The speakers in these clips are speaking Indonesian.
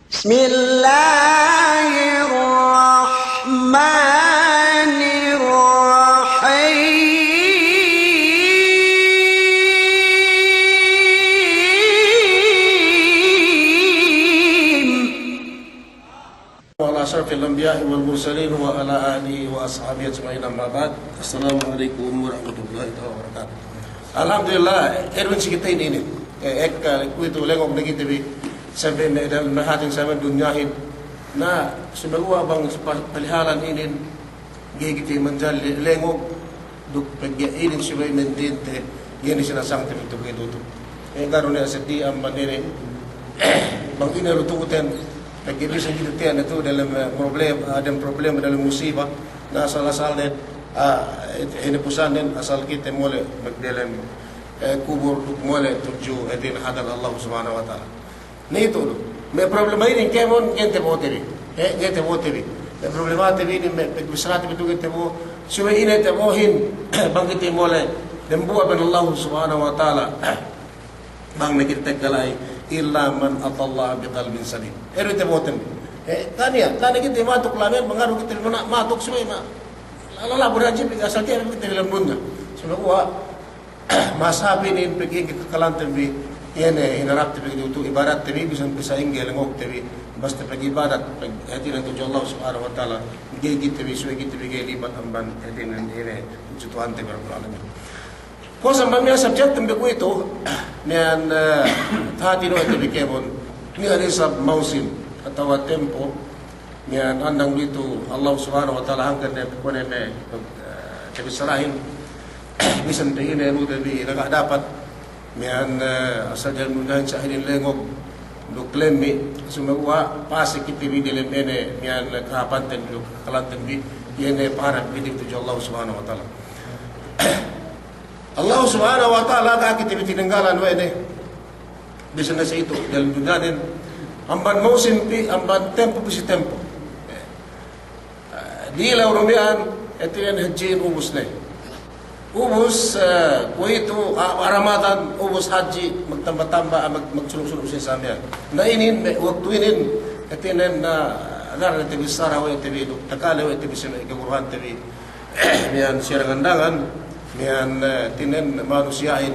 بسم الله الرحمن الرحيم وعلى أشرف الأنبياء والمرسلين وعلى آله وأصحابه أجمعين أما بعد. Assalamualaikum warahmatullahi wabarakatuh. Alhamdulillah, Erwin kita ini kuitu lengok lagi tapi sampai dalam hatin sampai dunyahin. Nah, semua bang palihalan ini gigi menjadi lengok duk pergi ini sebagai mentente ini sinasang itu begitu tu. Karena sedih amat ini bang ini lututan pergi bisa kita tiada itu dalam problem dalam musibah. Nah, asal dan ini pusan dan asal kita mulai dalam kubur mulai tuju edin hadal Allah Subhanahu Wa Taala. Nih itu loh. Me problema ini kemon gente votevi. Gente votevi. Me problema tevi ini me bisrat betul gente vo. Cuma ini te vohin bang kita mulai dan buat ben Allah Subhanahu Wa Taala. Bang kita galai illa man atallah biqalbin salim. Eru te voten. Tania kita matuk lamen mengaruh kita matuk semua. Lala berajib asal kita dalam dunia. Semua masa ini pergi ke kekalan tevi. Ini hinarap tevi itu ibarat tevi bisa inggil ngok tevi. Basta pergi ibadat hadirin tujuh Allah Subhanahu Wa Taala. Gigi tevi suai tevi gigi libat amban hadirin ini tujuan tevi Rabbul Alamin. Kau sambangnya subjek tembeku itu nian hati no tevi kebon. Ni ada sab mausim atau tempo nian andang itu Allah Subhanahu Wa Taala angkat dia kone me tevi selain bisa ini nu tevi nak dapat nian asal jalan mudahan sahirin lengok duklemi semua pasti kita di dalam ini nian kapan tendu kalan tembi ini para bidik tujuh Allah Subhanahu Wa Taala. Allah Subhanahu Wa Taala ka kita bitinenggalan wa ini bisa nasi itu dalam dunia dan amban musim pi amban tempo pi tempo di laurumian itu yang haji ubus nih ubus itu Ramadan ubus haji magtambah-tambah magsulub-sulub sa samian na ini waktu ini itu na agar itu besar wa itu itu takala wa itu bisa ikaburuhan itu nian sirangandangan nian tinen manusiain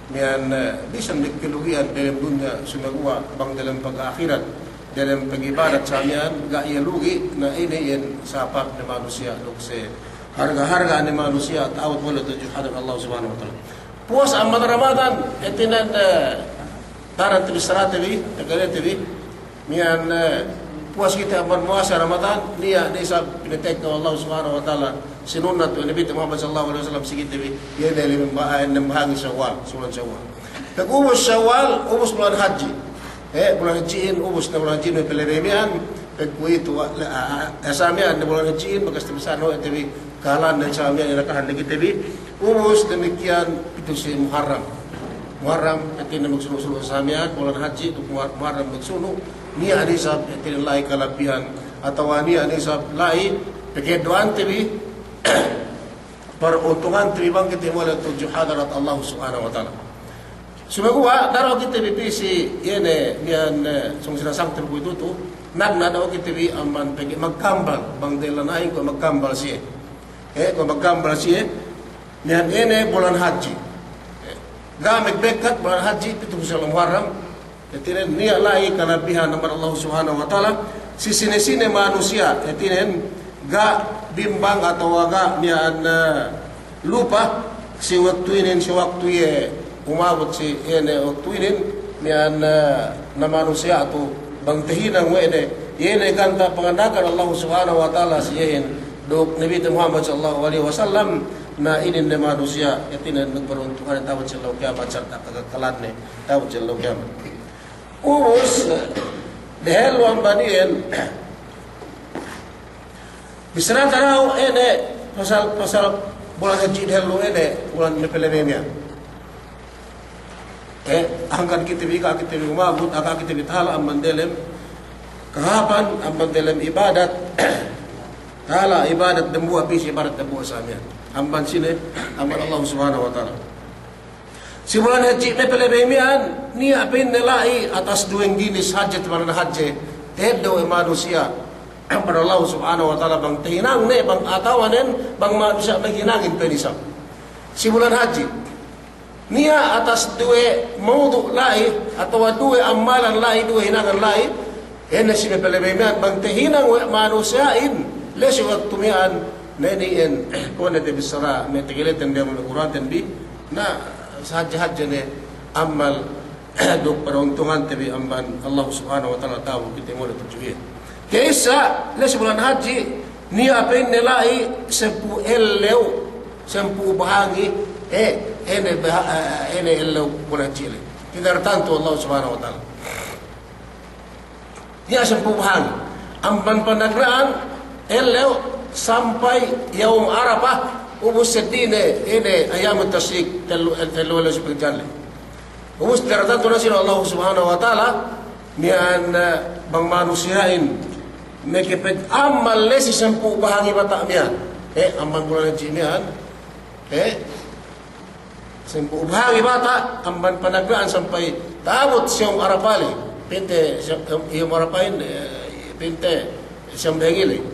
nian bisa dikiluhian dalam dunia semua bang dalam pag-akhirat dalam pag-ibadat samian ga ialugi na ini yang sapak na manusia lukse harga-harga ni manusia tahu boleh tujuh hadap Allah Subhanahu Wa Taala. Puas amat Ramadan etinan taran tu serat tevi, tegale tevi, mian puas kita amat puasa Ramadan dia sab pinetek Allah Subhanahu Wa Taala sinunat Nabi Muhammad sallallahu alaihi wasallam sikit tevi dia dari membahan bahagi Syawal, bulan Syawal. Ubus Syawal, ubus bulan haji. Bulan hajiin ubus na bulan haji pelebemian itu asamian na bulan hajiin bagas besar no tevi kalan dan samian yang nakahan lagi tevi ubus demikian itu si Muharram itu na magsuno-suno samian bulan haji itu Muharram magsuno niya anisab tinilai kalabihan atau niya anisab lai pekedoan tevi peruntungan tevi bang kita mulai tujuh hadarat Allah Subhanahu Wa Taala. Semua daro kita bipisi yene niyan sung sinasang tempo itu tu nagna daw kita bi aman pegi magkambal bang delanay ko magkambal siya. Ko magkambal siya niyan ene bulan haji. Gamit bekat bulan haji itu sa Muharram. Etinen niya lai kalabihan ng Allah Subhanahu Wa Taala si sine manusia etinen ga bimbang atau ga niyan lupa si waktu ye umabot si ene waktu ini niyan na manusia atau bang tahinang wene yene kanta pangandakan Allah Subhanahu Wa Taala siyen dok Nabi Muhammad sallallahu alaihi wasallam na inin na manusia itinan nagperuntukan tawad sallallahu kiamat sarta kagakalan ne tawad sallallahu kiamat ubus dahil wang banien bisran taraw ene pasal bulan haji dahil ene bulan mepelememia angkan kita umabot aka kita bithala ang mandelem kahapan ang mandelem ibadat hala ibadat dembu apis ibadat dembu samian amban sine amal Allah Subhanahu Wa Taala simulan haji me pelebemian ni apin nilai atas dueng ginis hajat mana haji tedo manusia pada Allah Subhanahu wa taala bang tinang ne bang atawanen bang manusia maghinangin penisam si bulan haji niya atas dua mawdu lai atau dua amalan lai dua hinangan lai ena si pelebeman bang tehinang manusiain lesu waktu mian neniin kone te bisara me tegeleten dia Al-Quran dan bi na sahaja ne amal duk peruntungan te bi amban Allah Subhanahu wa taala tahu kita mau tujuan kesa lesu bulan haji niya apen nelai sempu eleu sempu bahangi ene eleu bulan haji tidak tantu Allah Subhanahu wa taala niya sempu bahangi amban panagraan eleu sampai yaum Arafah ubus sedine ini ayam tasik telu seperti ubus tertentu nasi Allah Subhanahu wa taala mian bang manusiain mekepet amal lesi sempu bahangi batak mian aman bulan haji mian sempu bahangi batak amban panagraan sampai tabut siang Arafah pinte yaum Arafahin pinte siang bengile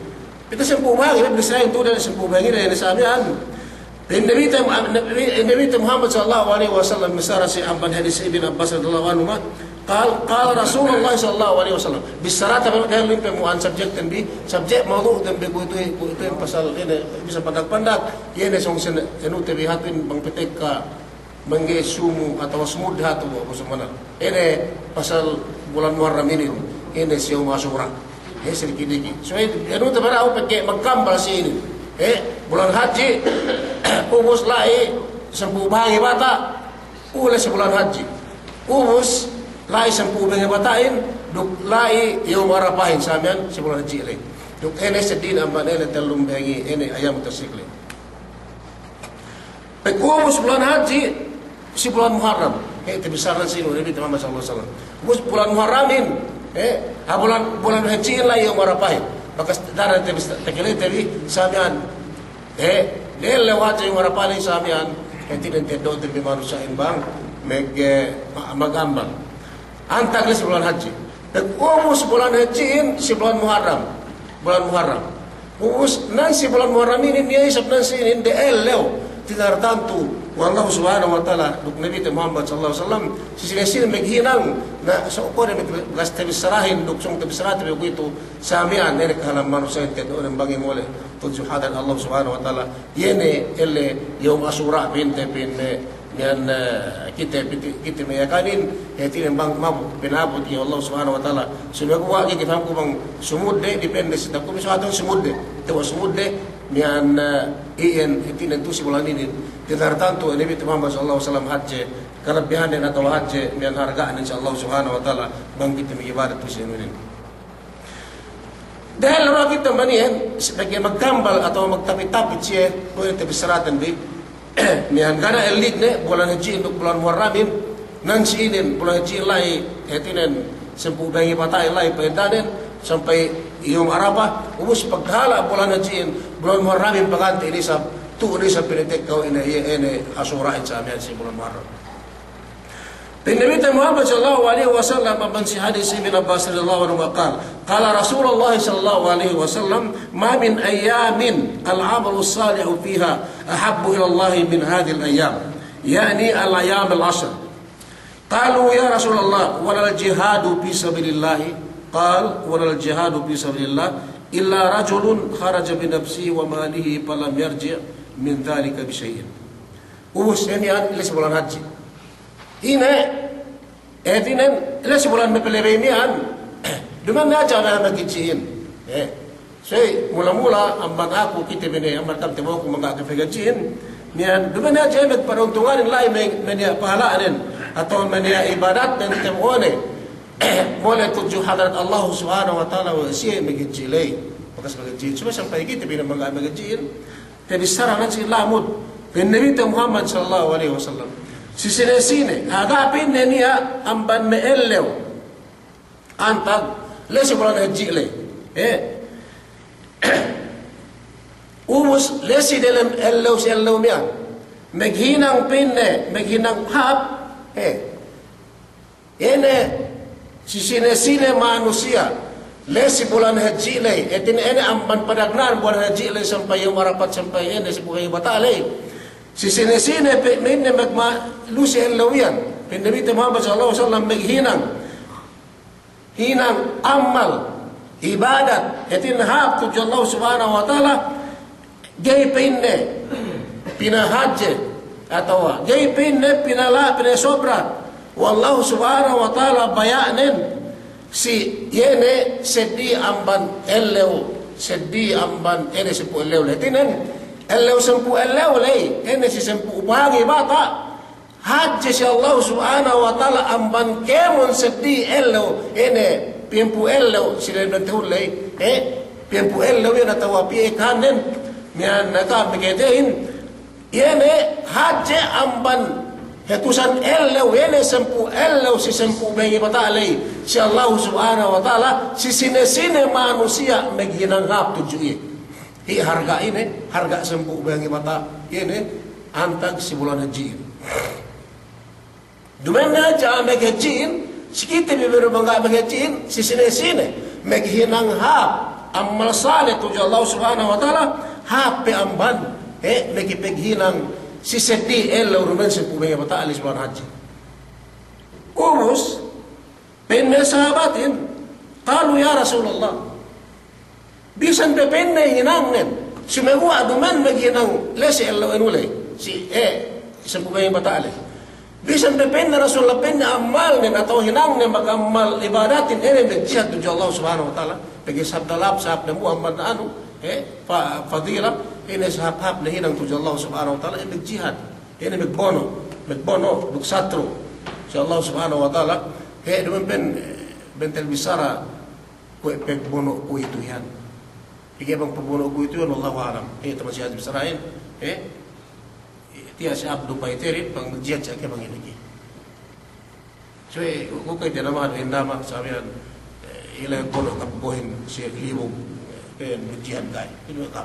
kita sempuh bagi bisa itu dan sempuh bagi dari samian. Nabi Muhammad sallallahu alaihi wasallam misara si amban hadis Ibn Abbas radhiyallahu anhu qala Rasulullah sallallahu alaihi wasallam bisarat dan limpe muan subjek dan bi subjek mawdu dan bi itu pasal ini bisa pandak-pandak ini song senu tebe hatin bang peteka menggesumu atau semudha tu apa semana ini pasal bulan Muharram ini siang Asyura sedikit so itu tabarau pakai magkambal sini bulan haji ubus lai sempu bahangi bata ule sebulan haji ubus lai sempu bahangi batain duk lai yaum Arafahin samian sebulan haji lai duk ene sedin amban ene telum bahangi ene ayam tasikli ubus bulan haji si bulan Muharram itu besaran sini Nabi Muhammad sallallahu alaihi wasallam ubus bulan Muharramin bulan haji lah yang Arafahin maka dana tebi samian dia lewat yang Arafahin samian tidak tedo tebi manusia bang magambang antaklis bulan haji umus bulan haji si bulan Muharram umus nansi bulan Muharram ini dia isap nansi ini de leo tidak tertentu wallahu subhanahu wa ta'ala duk Nabi Muhammad sallallahu alaihi wasallam sisi meghinang na so ko de gas tebisarahin duk song tebisarahin begitu samian ne kalam manusia ke do bangi mole tujuh hadan Allah subhanahu wa ta'ala yene elle yaum Asyura binte yan kita meyakanin tin bang mabu pinabot ya Allah subhanahu wa ta'ala sudah ko wagi kita ko bang sumudde depende sa ko miso atong sumudde to sumudde mian iyan itin tu si bulan ini tidak tertentu Nabi Muhammad sallallahu alaihi wasallam haji kelebihan dan atau haji mian hargaan insyaallah subhanahu wa taala bang kita mengibadat tu si ini dahil orang kita manian sebagai magkambal atau magtapit-tapit siya kung ito bisaratan di mian kana elit ne bulan haji untuk bulan Muharramin nan si inin bulan haji lai etinan sempu bangi patay lai pendanen sampai Yom Arafah ubus paghala bulan haji bulan Muharramin paganti ini sa tu ini sa pinitik kau ini Asyura sa amin si bulan Muharram Nabi Muhammad sallallahu alaihi wasallam membenci hadis Ibn Abbas radhiyallahu anhu qala Rasulullah sallallahu alaihi wasallam ma min ayamin al-'amalu salihu fiha ahabbu ila Allah min hadhihi al-ayyam yani al-ayyam al-'ashr qalu ya Rasulullah wala al-jihadu fi sabilillah قال ولا الجهاد في سبيل الله إلا رجل خرج بنفسه وماله فلم يرجع من ذلك بشيء ubus ini lesi bulan haji ini lesi bulan mepelebemian dengan aja na magiciin so mula-mula amban aku kita bene amban tam temo ko mga kafegacin niyan dengan aja magparuntungan lain menya pahalaan atau menya ibadat dan temone boleh tujuh hadrat Allah subhanahu wa ta'ala wa siya magijilay bakas magijil cuma sampai kita bila magijil tapi sarang si lamud bin Nabi Muhammad sallallahu alaihi wasallam sisine agapin niya amban meelew antag lesi bulan haji le umus lesi dalam elew si elew miya maghinang pinne maghinang hap ene sisine manusia lesi bulan haji lay etin ene amban padagnan bulan haji lay sampai yung marapat sampai ene si buhay batalay si sinesine pe minne magma lusi en lawian pinabita Muhammad sallallahu alaihi wasallam maghinang amal ibadat etin hab tu Allah subhanahu wa taala gay pinne pinahajje atau gay pinne pinasobra wallahu subhanahu wa taala bayanin si yene seddi amban ellew seddi amban ene sempu ellew letinen ellew sempu ellew lay ene si sempu bagi bata hajje si Allah subhanahu wa taala amban kemon seddi ellew ene piempu ellew si lebent hulay piempu ellew yana tawapi kanen mian nata begedein yene hajje amban hetusan ellew ene sempu ellew si sempu bengi batalay si Allah subhanahu wa ta'ala si sine-sine manusia maghinanghap tujuye harga ini harga sempu bengi bata ini antag si bulan haji dumena ja maghajiin sikite bibiro bangga maghajiin si sine-sine maghinanghap amal saleh tuju Allah subhanahu wa ta'ala hape amban magipighinang si seddi ellew rumen sempu bengi bata alis bulan haji urus penme sahabatin qalu ya Rasulullah bisan pepenne hinangen sumegwa duman maghinang lesi ellew enule si sempu bengi bata alis bisan pepenne Rasulullah penne amal nen atau hinangen magamal ibadatin ene berjihad tuju Allah subhanahu wa ta'ala bagi sabda lab sabda Muhammad anu fadilah ini sahab na hinang tuju Allah subhanahu wa ta'ala berjihad ini magbono duksatro si Allah subhanahu wa ta'ala duman bentel bisara ku pegbono ku itu yan bang pagbono ku itu yan wallahu alam teman si Haji Bisarain tiya si Abdu Paiteri pang jihad siya kaya bang inigi so kung kayo tinamahan hindama sabi yan ilang bono kapuhin si libog kaya jihad kaya inu ka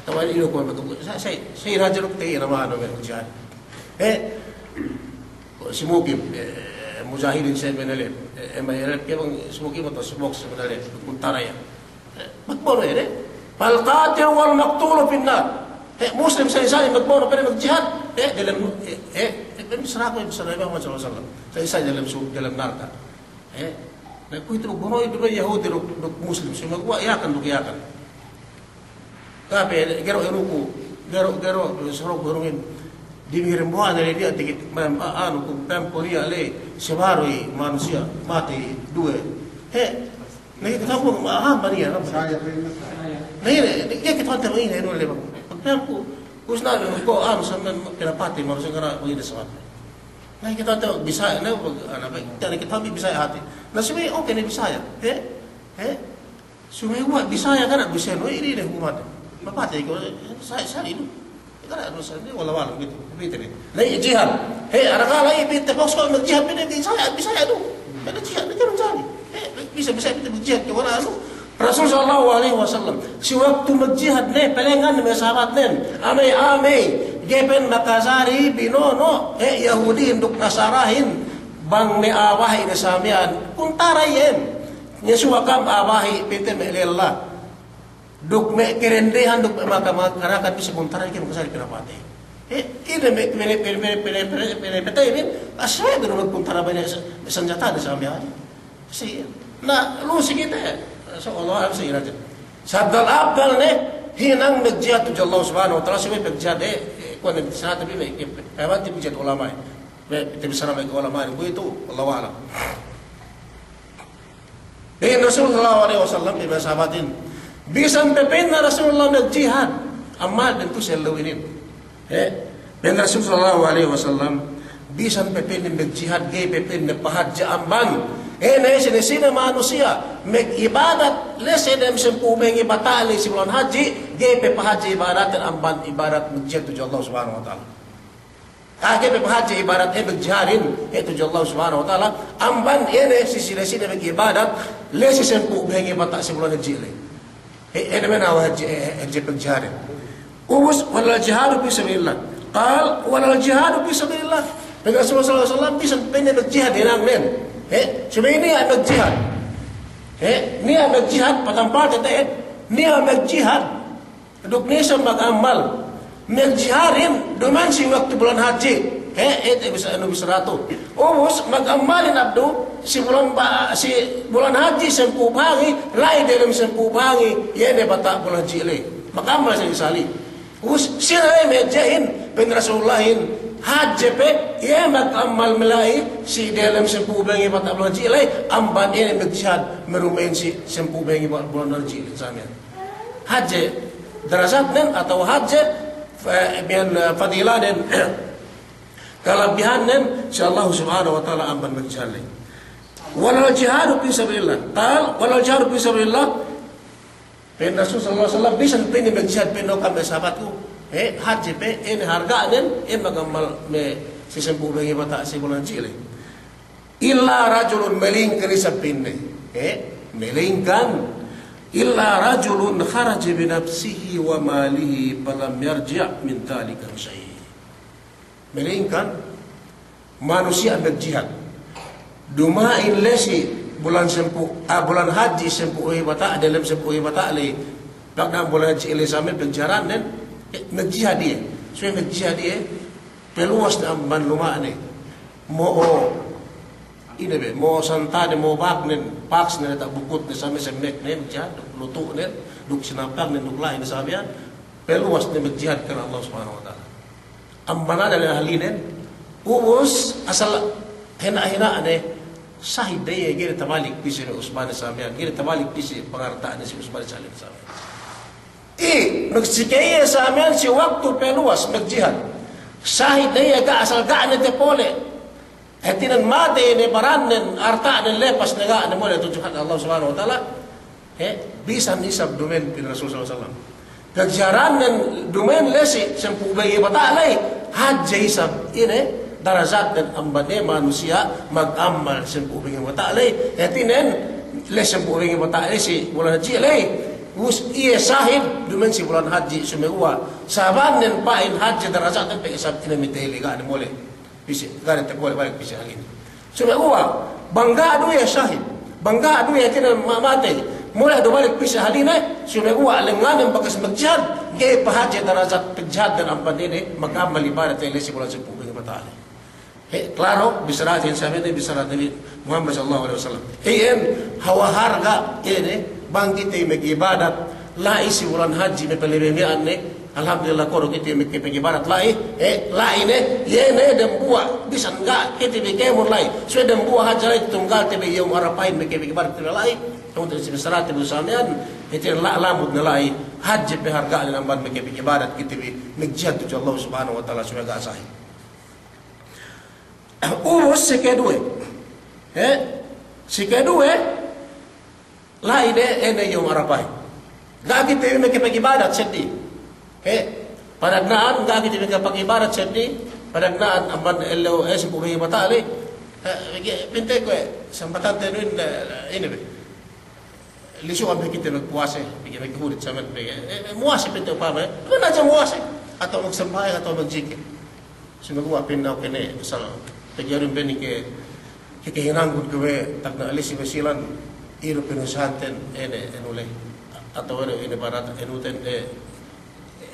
taman inu ko matungkol sa raja ruk tayo namahan namin jihad si Mugib mujahidin sa Benalib mahirap kaya bang sumukim ito sumok sa Benalib kuntara yan magbono yan palqatil wal maqtulo pinnar muslim sa isa magbono pero magjihad dalam sarako yung sarayba Muhammad sallallahu alaihi wasallam sa isa dalam narka nagkuhit ruk bono ito Yahudi ruk muslim so magwa yakan ruk yakan tapi gero sarok gorongin dimikirin buwan na dia tikit ano kung tempo niya le sebaroi manusia mati dua nakikita ko mahamba niya dia kita tayo ini ano le pag tempo kusna ko ano sa pinapati manusia kana magina sa kanya nakikita tayo Bisaya na nakikita mi Bisaya hati nasimi okay ni Bisaya sumiwa Bisaya kana Bisaya no ini le humata mapati ko sa ino kada ano sa ni wala gitu bitin lay jihad araka lay bit box ko magjihad bin Bisaya do kada jihad ni karon sani bisa bit magjihad ko wala ano Rasul sallallahu alaihi wasallam si waktu magjihad ne pelengan ni sahabat nen amay geben makasari binono Yahudi induk nasarahin bang me awahi na samian kuntarayen nya suwakam awahi pite melella duk me kerendehan duk makarakan bisa kuntara ke makasari pinapati ide me pete min asay do magkuntara ba niya senjata da samian si na lusi kita so Allah am sayira sabdal abdal ne hinang nagjihad tu Allah subhanahu wa ta'ala sumay pagjihad ko na sa tabi may ewan ti bijat ulama ti bisara may ulama ko itu Allah wala Rasul sallallahu alaihi wasallam di sahabatin bisan pepin na Rasulullah nagjihad amal din to selawinin ben Rasul sallallahu alaihi wasallam bisan pepin nagjihad gay pepin na pahadja amban na sinisina manusia mag-ibadat lesedem sempu mengi batali si bulan haji gepe pahaji ibadat amban ibadat magjihad tu Allah subhanahu wa ta'ala gepe pahaji ibadat magjiharin itu Allah subhanahu wa ta'ala amban ene si sinisina mag-ibadat lesi sempu mengi batali si bulan haji mena haji magjiharin ubus wala jihadu fi sabilillah qal wala jihadu fi sabilillah Rasulullah sallallahu alaihi wasallam bisa pengen magjihad hinang men Sumini ay magjihad Niya magjihad patampal tete niya magjihad duk nisa magamal magjiharin duman si waktu bulan haji bisa rato ubus magamalin abdu si bulan haji sempu bangi lai dalam sempu bangi yene bata bulan haji magamal sa isali ubus sila medjahin ben rasulullahin haji pe ye magamal melai si dalam sempu bangi bata bulan haji amban ini magjihad merumain si sempu bangi bulan haji samia haji darajat nen atau haji fadilah dan kelebihan dan insyaallah subhanahu wa ta'ala amban magjihad walal jihadu fi sabilillah walal jihadu fi sabilillah pen Rasul sallallahu alaihi wasallam bisa pen magjihad pen kam sahabatku haji pe ini harga dan magamal me sisempu bagi bata si bulan jile illa rajulun melingkari sapinne melingkan illa rajulun kharaja bi nafsihi wa malihi falam yarji' min dhalika syai'. Melainkan manusia berjihad. Dumain lesi bulan haji sempu bata dalam sempu bata le. Dak bulan haji le sampai penjaran dan berjihad dia. So berjihad dia peluas na ban lumane. Mo santane mo bagnen paks na tak bukut na sampai semek ne berjihad lutu ne duk sinapag ne duk lain sabian peluas na berjihad karena Allah Subhanahu wa taala. Ambana dari ahlinen ubus asal hina ane sahid daya gire tabalik pisi Usman Samian gire tabalik pisi pengartaan si Usman Salim Samian magsikaya Samian si waktu peluas magjihad sahid daya ka asal ga'an te pole hatinan mate ne baranen arta ne lepas ne ga'an mo le tujuhan Allah Subhanahu wa taala bisa nisab dumen bin Rasul sallallahu alaihi wasallam kejaran dan domain lesi sempu bagi batalai haji isab ini darajat dan ambane manusia magamal sempu bagi batalai yatinen les sempu bagi batalai si bulan haji lai us iya sahib domain si bulan haji semua saban dan pain haji darajat dan pe isab ini miteli ga ne mole bisi garet te boleh balik bisi alini semua bangga adu ya sahib bangga adu ya tinan mate mulai do balik pisah haline sumegua lengan yang bakas magjihad ge pahaje darajat penjihad dan ampan ini magamal ibadat ele si bulan sempu bagi batali claro bisarat yang sampai bisarat Nabi Muhammad sallallahu alaihi wasallam hawa harga ini bangkit ibadat la isi bulan haji me pelebemian ne alhamdulillah koro kita me ibadat lai ne yene dem buah bisa enggak kita me kemur lai sudah dem buah haji tunggal tebe yom arapain me ibadat lai untuk sebesarat ibu samian itu lamud nilai haji berharga dalam ban mengkepik ibadat kita mengjihad tu Allah Subhanahu wa taala sebagai sahih. Si kedua lain ene yang arapai. Gak kita mengkepik ibadat sedih. Pada naan gak kita mengkepik ibadat sedih. Pada naan amban elo sempuhi batali. Pintai ko sempatan tenuin ini. Lisu ambil kita berpuasa, pergi berkurit sama muasa pintu apa? Mana aja muasa atau magsembah atau magjikir. Semua pindah kene asal terjadi beni ke kehilangan gue tak nak alisi besilan iru penusanten enule atau ini barat enuten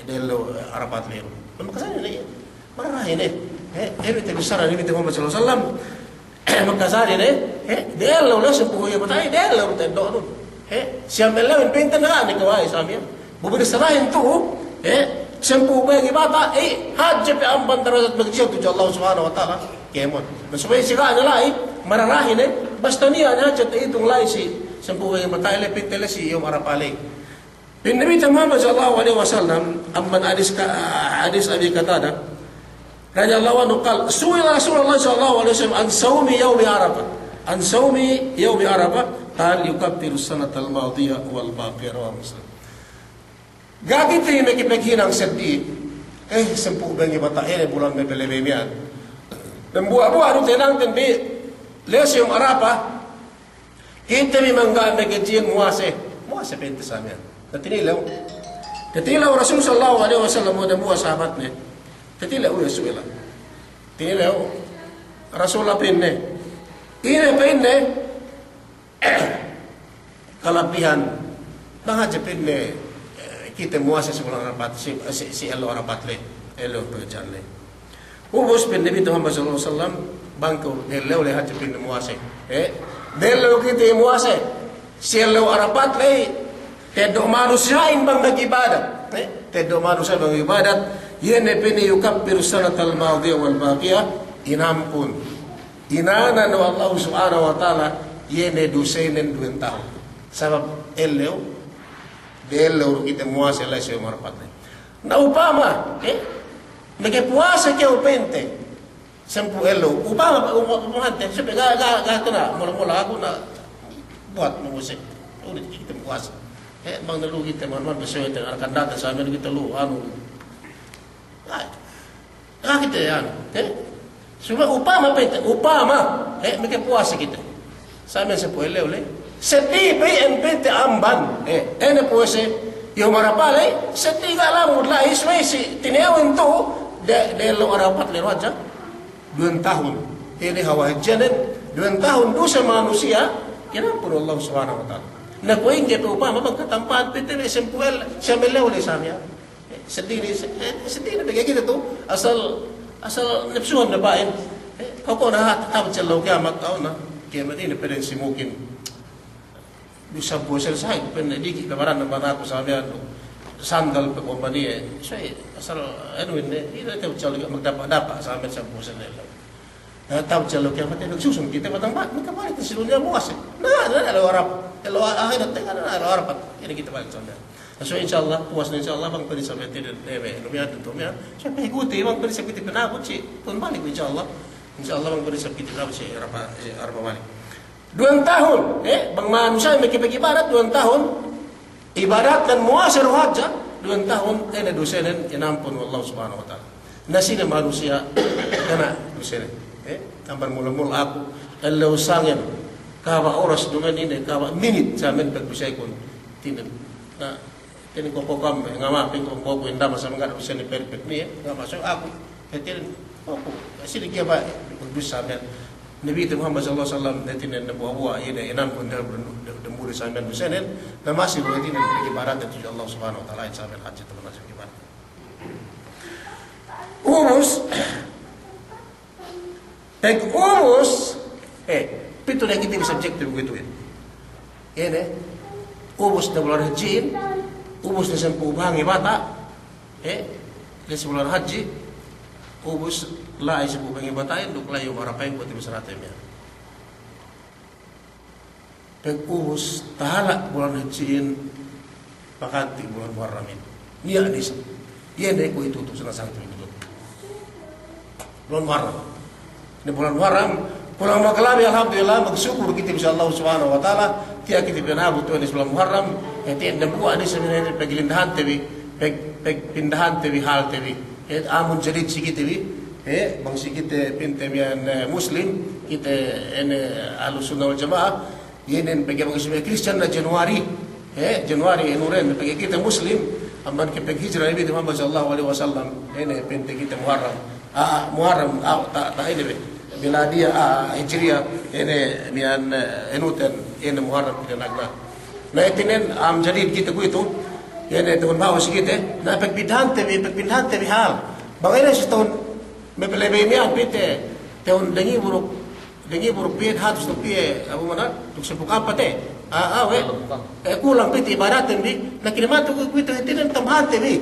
delo arapat leru. Makasanya ni marah ini. Ini terbesar ini Muhammad sallallahu alaihi wasallam. Makasanya ni delo lah sempuh yang betai delo tendok tu. Siapa yang pintar na ni kawai samia. Bubur serahin tu, sempu bagi bata, haji pe amban darajat magjihad tu Allah Subhanahu wa taala. Kemon. Supaya sila na lai mararahin basta niya na jat itong lai si sempu bagi bata ile pintar si yung arapali. Bin Nabi Muhammad sallallahu alaihi wasallam amman hadis Abi Qatada radhiyallahu anhu qala su'ila Rasulullah sallallahu alaihi wasallam an saumi yaumi Arafah. An saumi yaumi Arafah قال يكفر السنة الماضية والباقية رواه مسلم. Gagi tayo nakipaghinang sedih. Sempuh bangi bata ini bulan mebelebemian. Dan buah-buah itu tenang tenbi. Les yung arapa. Kita memang gak megajian muase. Muase pintas samian. Katilaw Rasul sallallahu alaihi wasallam dan buah sahabatnya. Katilaw Rasulullah. Katilaw Rasulullah pinne. Ini pinne. kalapihan nangajapin kita muasa sebulan rapat si elo rapat le elo pekerjaan le ubus pin Nabi Muhammad sallallahu alaihi wasallam bangko delo le hajapin muasa delo kita muasa si elo rapat le tedo manusia bang nagibadat tedo manusia bang ibadat yene pini yukabbiru sanatal madiyah wal baqiyah inampun inana no Allah subhanahu wa ta'ala yene dusainen 2 tahun sabab elo delo kita muasa la siya marapat na upama nagay puasa kaya upente sampu elo upama umante sabi ga na mula ako na buat musik ulit kita puasa bang nalugi kita man besoy ito akan data sa amin kita lu ano kita yan suba upama pente upama nagay puasa kita sa amin sa puelo seti pe empente amban ene puese yo marapale seti gala mudla isme si tinewin tu de lo arapat le raja 2 tahun ini hawa janen 2 tahun dosa manusia kira pun Allah subhanahu wa taala na ko inge to pa mabagkatampan pete sempuel semelew le samya seti ni bigay kita tu asal nepsuhan na bain ko na hatab chalo kaya magtaon na kaya madini pwedeng simukin bisa buat selesai pendidik kemarin nama aku sampai sandal pekompani saya asal ini tahu calon magdapat sampai sampai selesai tahu calon kiamat itu susun kita batang bat mereka balik ke seluruhnya muas ada orang kalau akhirat tengah ada orang ini kita balik sampai so insyaallah puas insyaallah bang tadi sampai tidak lumayan tentu ya sampai ikuti bang tadi sampai penabut sih pun balik insyaallah bang tadi sampai penabut sih arba balik 2 tahun bang manusia yang ibadat 2 tahun ibadat dan muasir wajah 2 tahun ene dosen inampun Allah subhanahu wa ta'ala nasina manusia kena dosen tampan mula-mula aku Allah usangin kawa oras dengan ini kawa minit samen berbisay kun tinan na tinan ko kokam ngamapin ko ko inda masama nga dosen perfect ni nga masuk aku tinan ko sini kaya ba berbisay samen Nabi Muhammad sallallahu alaihi wasallam natin na buwa ina inam kun da muri samen busenen na masih buatin na ibarat itu Allah subhanahu wa taala samen haji tu masih ibarat umus pito negative subjective begitu ini umus na bulan haji umus na sampu bangi bata di bulan haji ubus la ay sebu bangi batain duk layo marapay buat ibasaratemnya pag ubus tahala bulan hajin pakanti bulan Muharramin niya anis yan ko ituto sa nasang tuwing bulan Muharram ini bulan Muharram pulang makalami alhamdulillah magsyukur kita bisa Allah subhanahu wa ta'ala tiya kita pinabot tuwan is bulan Muharram tiyan na buwa anis sa paglindahan tewi pagpindahan tewi hal tewi amun jadid sikit tewi bang sikit pintemian muslim kita ahlus sunnah wal jamaah yenen pagi bang isme Kristen na Januari Januari enuren pagi kita muslim amban ke pagi hijrah Nabi Muhammad sallallahu alaihi wasallam pinte kita Muharram ta ini bila dia hijriah mian enuten Muharram kita nagna na itinen am jadid kita ku itu tahun bawa sikit na pagpindahan tebi hal bangay na sa tahun may palabay miyan pite tahun dangi buruk piyet hatos ng piye abo mana tuk sa bukapat kulang pite ibaratin bi nakinaman tuk ito itinan tamhan tebi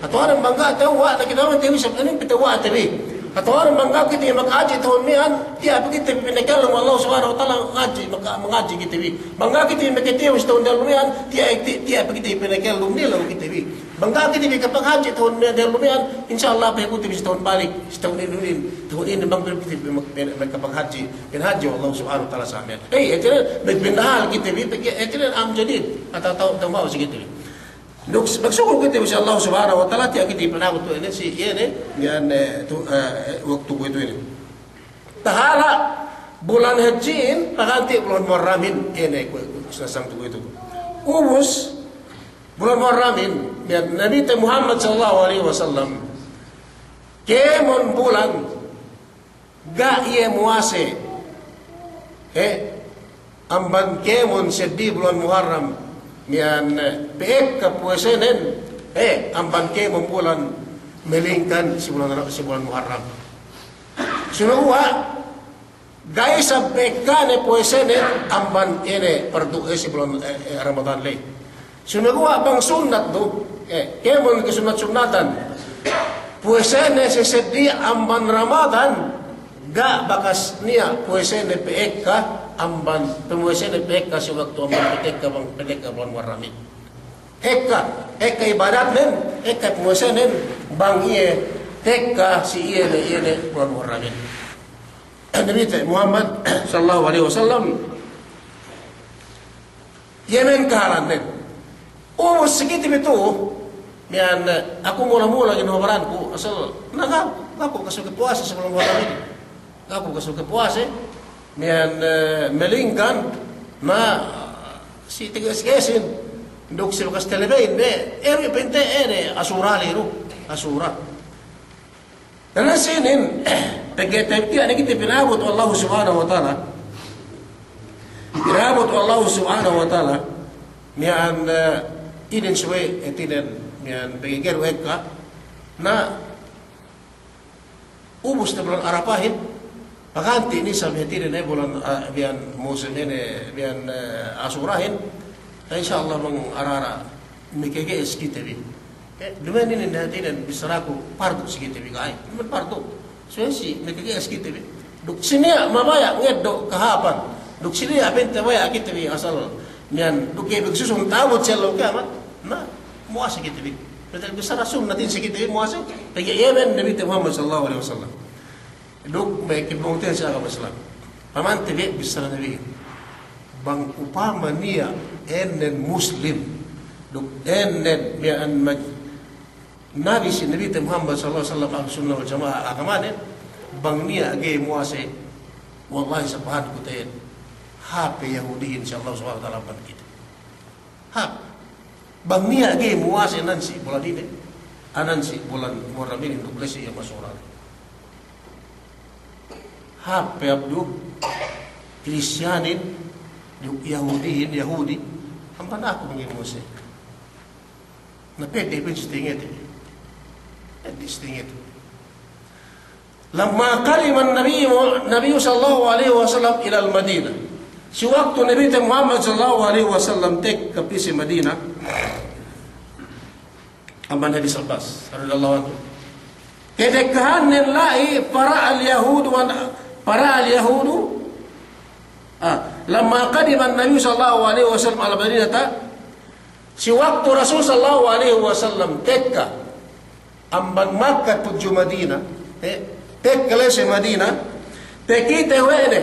atwaran bangga tawa nakinaman tebi sa aning pitawa tebi atwaran bangga kita mag-aji tahun miyan tiya kita pinagalang Allah subhanahu wa ta'ala mengaji kita bi bangga kita makitiwas tahun dalumian tiya kita pinagalang nila kita bi bangga kita kapag haji tahun dalumian insyaallah paikuti bis tahun balik tahun ini bang kita kapag haji Allah subhanahu wa ta'ala sa amin ito nagbindahal kita bi ito am jadid atau taw sige kita magsukol kita sa Allah subhanahu wa ta'ala tiya kita panagot to ini si yan waktu ko ito ini tahala bulan hajin pakanti bulan Muharramin ini ko sasang to ito ubus bulan Muharramin yan Nabi Muhammad sallallahu alaihi wasallam kemon bulan ga iye muase amban kemon seddi bulan Muharram mian peek ka puesenen amban kemon bulan melingkan si bulan Muharram. Sunua gaya sa pekane puesenen amban ene perdu si bulan Ramadan lay. Sunua bang sunat do kemon ke sunat-sunatan puesene seseddi amban Ramadan ga bakas niya puesene peek ka amban pemuesene peek ka si waktu amban peek ka bulan Muharram. Eka ibadat nen eka puesene bang iye tekka si iye bulan Muharram. Nabi Muhammad sallallahu alaihi wasallam Yemen kahalan nen umos segitu itu mian aku mula-mula ginawaran ko asal ako kasuke puasa sebelum Muharram ini. Ako kasuke puasa mian melingkan na si tigas-tigasin duk si Lucas Telebain be eri pente asura liru asura dan sinin pagkatapti ana kita pinabot Allah subhanahu wa ta'ala pinabot Allah subhanahu wa ta'ala mian idin suwe etiden mian pagigero ka na ubus na bulan Arapahin pakanti ni sa etiden bulan bian musim ini bian asurahin insyaallah mang arara mikege eskitebi duman ini etiden bisaraku pardu sikitebi kai duman pardu suesi mikege eskitebi duk sini mabaya ngeddo kahapan duk sini apente waya akitebi asal mian duke bigsusun tawot selo kama na muasa kitebi betul besar sunnatin sikitebi muasa pagi Yemen Nabi Muhammad sallallahu alaihi wasallam duk may kibungtin sa agama Islam paman tibi bisara nabi bang upama niya enen muslim duk enen mian mag nabi si Nabi Muhammad sallallahu alaihi wasallam ang sunnah wal jamaah agamanen bang niya age muasa wallahi sabahan ko tayo hape Yahudihin si Allah subhanahu wa ta'ala ban kita hap bang niya age muasa nansi bulan ini anansi bulan Muharram ini duk lesi yang masura hape abdu Kristianin Yahudi hampan aku mengin Musa na pwede pun stingit distingit lamma kalima Nabi sallallahu alaihi wasallam ila al-Madinah si waktu Nabi Muhammad sallallahu alaihi wasallam tek ke pisi Madinah amban hadis Abbas radhiyallahu anhu kedekahan nilai para al-Yahudu lamma qadima Nabi sallallahu alaihi wasallam ala Madinah si waktu Rasul sallallahu alaihi wasallam tekka amban Makkah tuju Madinah tekka si Madinah tekite wene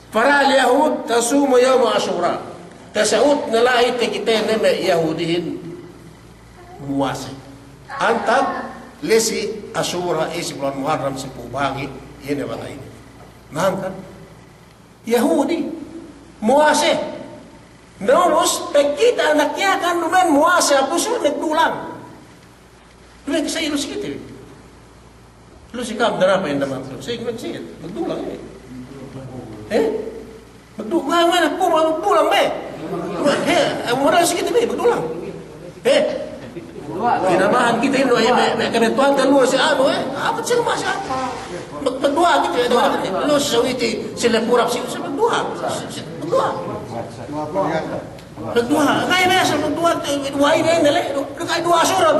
para al-Yahud tasumu yawm Ashura tasaut nilai tekite neme Yahudihin muasi antab lesi Ashura isi bulan Muharram si pubangi ini bata ini nangkan Yahudi muase nomos pekita anaknya kan lumen muase apuso nagdulang lumen kasi ilo sikit lu sikap darapa yung naman say nagsigit nagdulang magdulang man ako magdulang be mura sikit be magdulang kinamahan kita ino may kanetuan dalawa si ano apat sila masya magdua kita lo sawiti sila purap sila magdua kaya ba sa magdua dua ini nila kaya dua asura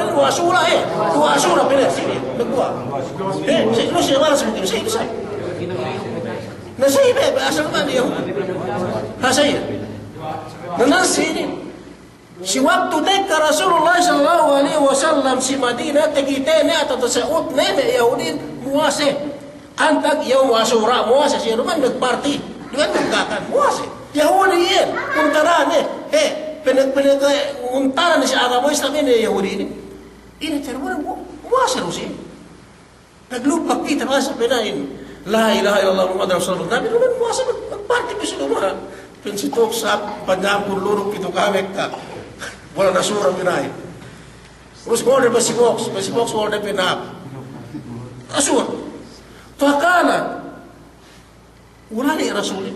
sini magdua lo sila wala sa mga sa nasay ba asal ba niyo nasay nanasinin si waktu dekka Rasulullah sallallahu alaihi wasallam si Madinah tegitene atau tasaut nene Yahudin muase antag yaw Ashura muase si Roman nagparty diwan nagkakan muase Yahudi yan untarane untaran si agama Islam ini Yahudi ini terbuat muase rusi naglupak kita sa penain la ilaha illallah Muhammad Rasulullah nabi Roman muase nagparty bisulumara pensitok sa panyampun luruk itu kawek ka wala nasura pinay. Terus order basi box order pinap. Asur. Fakala wala ni Rasul.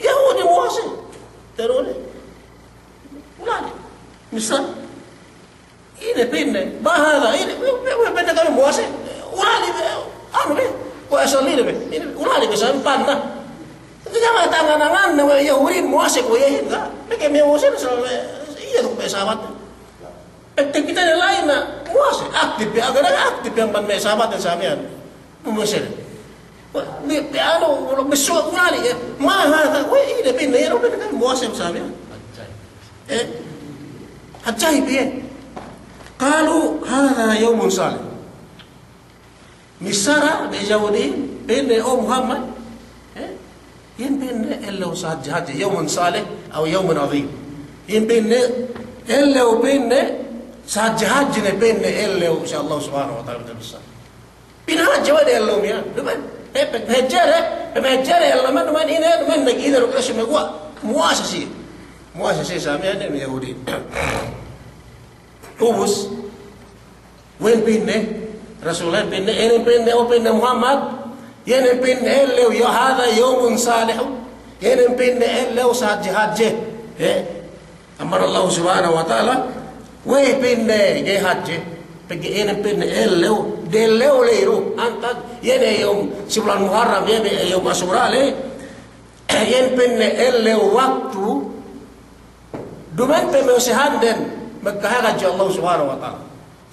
Yahudi muase. Terus ulah misal ini pindah bahala ini pindah kami muase. Ulah anu be. Ko asal ini be. Ini ulah di kesampan nah. Itu jangan tangan-tangan nama Yahudi muase ko yahin enggak. Mereka muase iya tuh pesawat. Kita yang lain nak muase aktif ya agak aktif yang ban pesawat dan samian. Muase. Ni piano besok kali ya. Mahal tak? Weh, ini pindah ya, udah kan muasem samia. Ajaib ya. Kalau hada yaumun salih. Misara Yahudi pindah Muhammad. Yen pindah elo saja yaumun salih atau yaumun azim. Yen pindah elo pindah saja ne pindah elo insyaallah subhanahu wa taala besar. Pindah jawab elo ya. Depan بمهجره يلا من هنا من إذا ركش مجوا مؤسسي سامي هذا اليهودي توبس وين بينه رسولان بينه إن بينه أو بين محمد ين بينه إلا ويا هذا يوم صالح ين بينه إلا وساعة جهاد أمر الله سبحانه وتعالى وين بينه جهاد pergi ini pun eleu deleu leiru antat yene yom sebulan Muharram yene yom Asyura le yen pun eleu waktu duman pemesehanden magkahaga ji Allah subhanahu wa ta'ala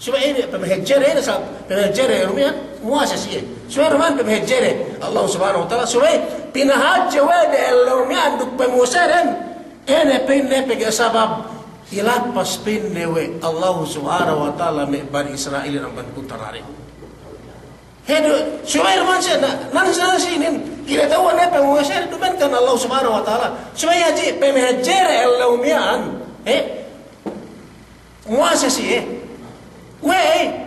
sebab ini pemehjere ini sab pemehjere rumia muasasi sebab ruman pemehjere Allah subhanahu wa ta'ala sebab pinahaj jawad elumia duk pemeseren ene pinne pergi sabab ilapas pinnewe Allah subhanahu wa ta'ala me Bani Israel ang bankuntarari. Hedo, suwair man siya nan sana sinin, kinatawa na pemuasya, duman kan Allah subhanahu wa ta'ala. Suwair haji, pemehajere Allah umiyan, muasa siya.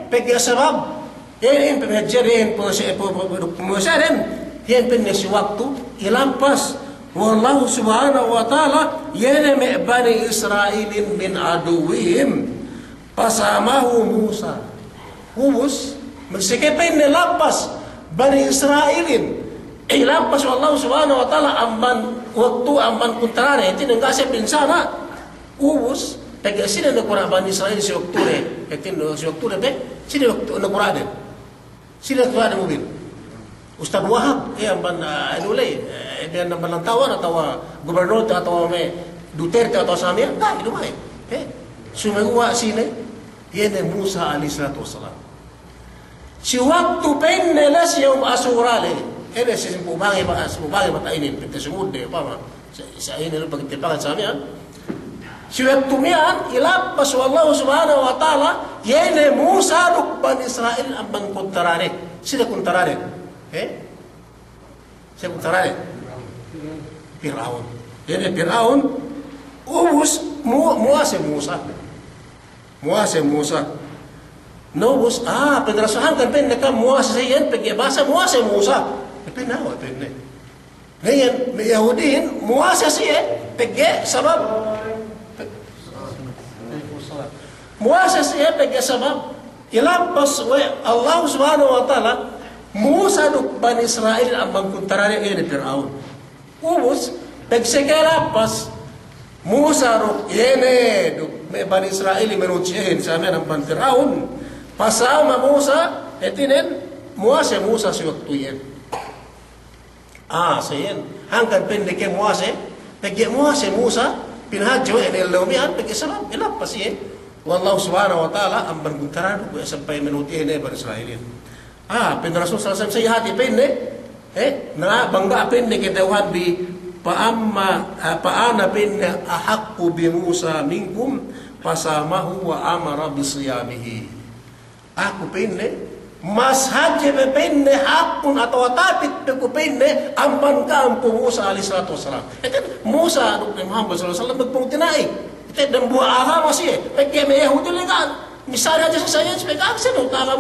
Pegya sabab, yan pemehajere, yan pemuasya rin, yan pinnes waktu, ilampas, والله سبحانه وتعالى ينمع بني إسرائيل من عدوهم فسامه موسى هوس مسكين لبس بني إسرائيل لبس والله سبحانه وتعالى أمن waktu amban kuntarane itu enggak saya pinsana hوس tegasina na Quran bani Israel si waktu etin si waktu be sini waktu na Quran sini Quran mobil Ustaz Wahab amban adulay dia na balantawan atau gubernur atau me Duterte atau samia itu mai sumewa sini yene Musa alaihi salatu wasalam si waktu pennelas yom Asyura le ele si bubangi mata ini kita semut deh apa sa ini lu bagi tepakan samia si waktu mian ilapas wallahu subhanahu wa ta'ala yene Musa duk Bani Israel ambang kuntarare sila kuntarare sila kuntarare Fir'aun. Jadi Fir'aun muase Musa. Nobus penrasahan kan pen ka muase yan pergi bahasa muase Musa. Pen nawa pen ne. Ngayon Yahudiin muase siya pergi sabab muase siya pergi sabab ilapas wa Allah subhanahu wa ta'ala Musa duk Bani Israel ambang kuntarare ni Fir'aun. Pagsekala pas Musa ruk yene duk me Bani Israel menucihin sa amin ang Fir'aun pasama Musa etinen muase Musa si waktu yan sayen hangkan pendeke muase pagi muase Musa pinhadyo en elumian pagi sabab ilapas yan wallahu subhanahu wa ta'ala ang banguntaran duk sampai menutihin Bani Israel yan pinrasul sa saya hati pende na bangga pinne kitawhan bi paana pinne ahakku bi Musa minkum pasamahu wa amara bisiyamihi aku pinne mas haji be pinne hakun atau tapit ku pinne ampan kampu Musa alaihi salatu wasalam itu Musa Muhammad sallallahu alaihi wasallam berpungtinai itu dan buah agama sih pergi me Yahudi legal misalnya aja saya sebagai aksen agama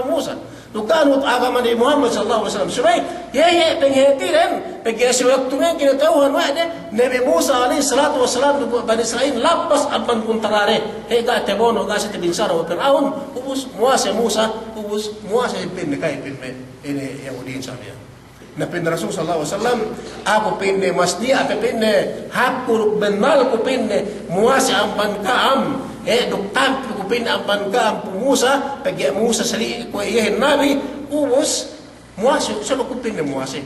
Musa Tukanut agama di Muhammad sallallahu alaihi wasallam. Sebab ya penghentiran pergi waktu yang kita tahu ada Nabi Musa alaihi salatu wasallam Bani Israel lapas amban kuntarare. Ga tebono ga sa tibinsara wa Fir'aun ubus muase Musa ubus muase bin kai bin ini Yahudin sabiya. Napin Rasul sallallahu alaihi wasallam aku pinne masdi apa pinne hakku benal ku pinne muasi amban kaam duktam ku pinne amban kaam Musa pagi Musa sali ku iyahin nabi ubus muasi sa ku pinne muasi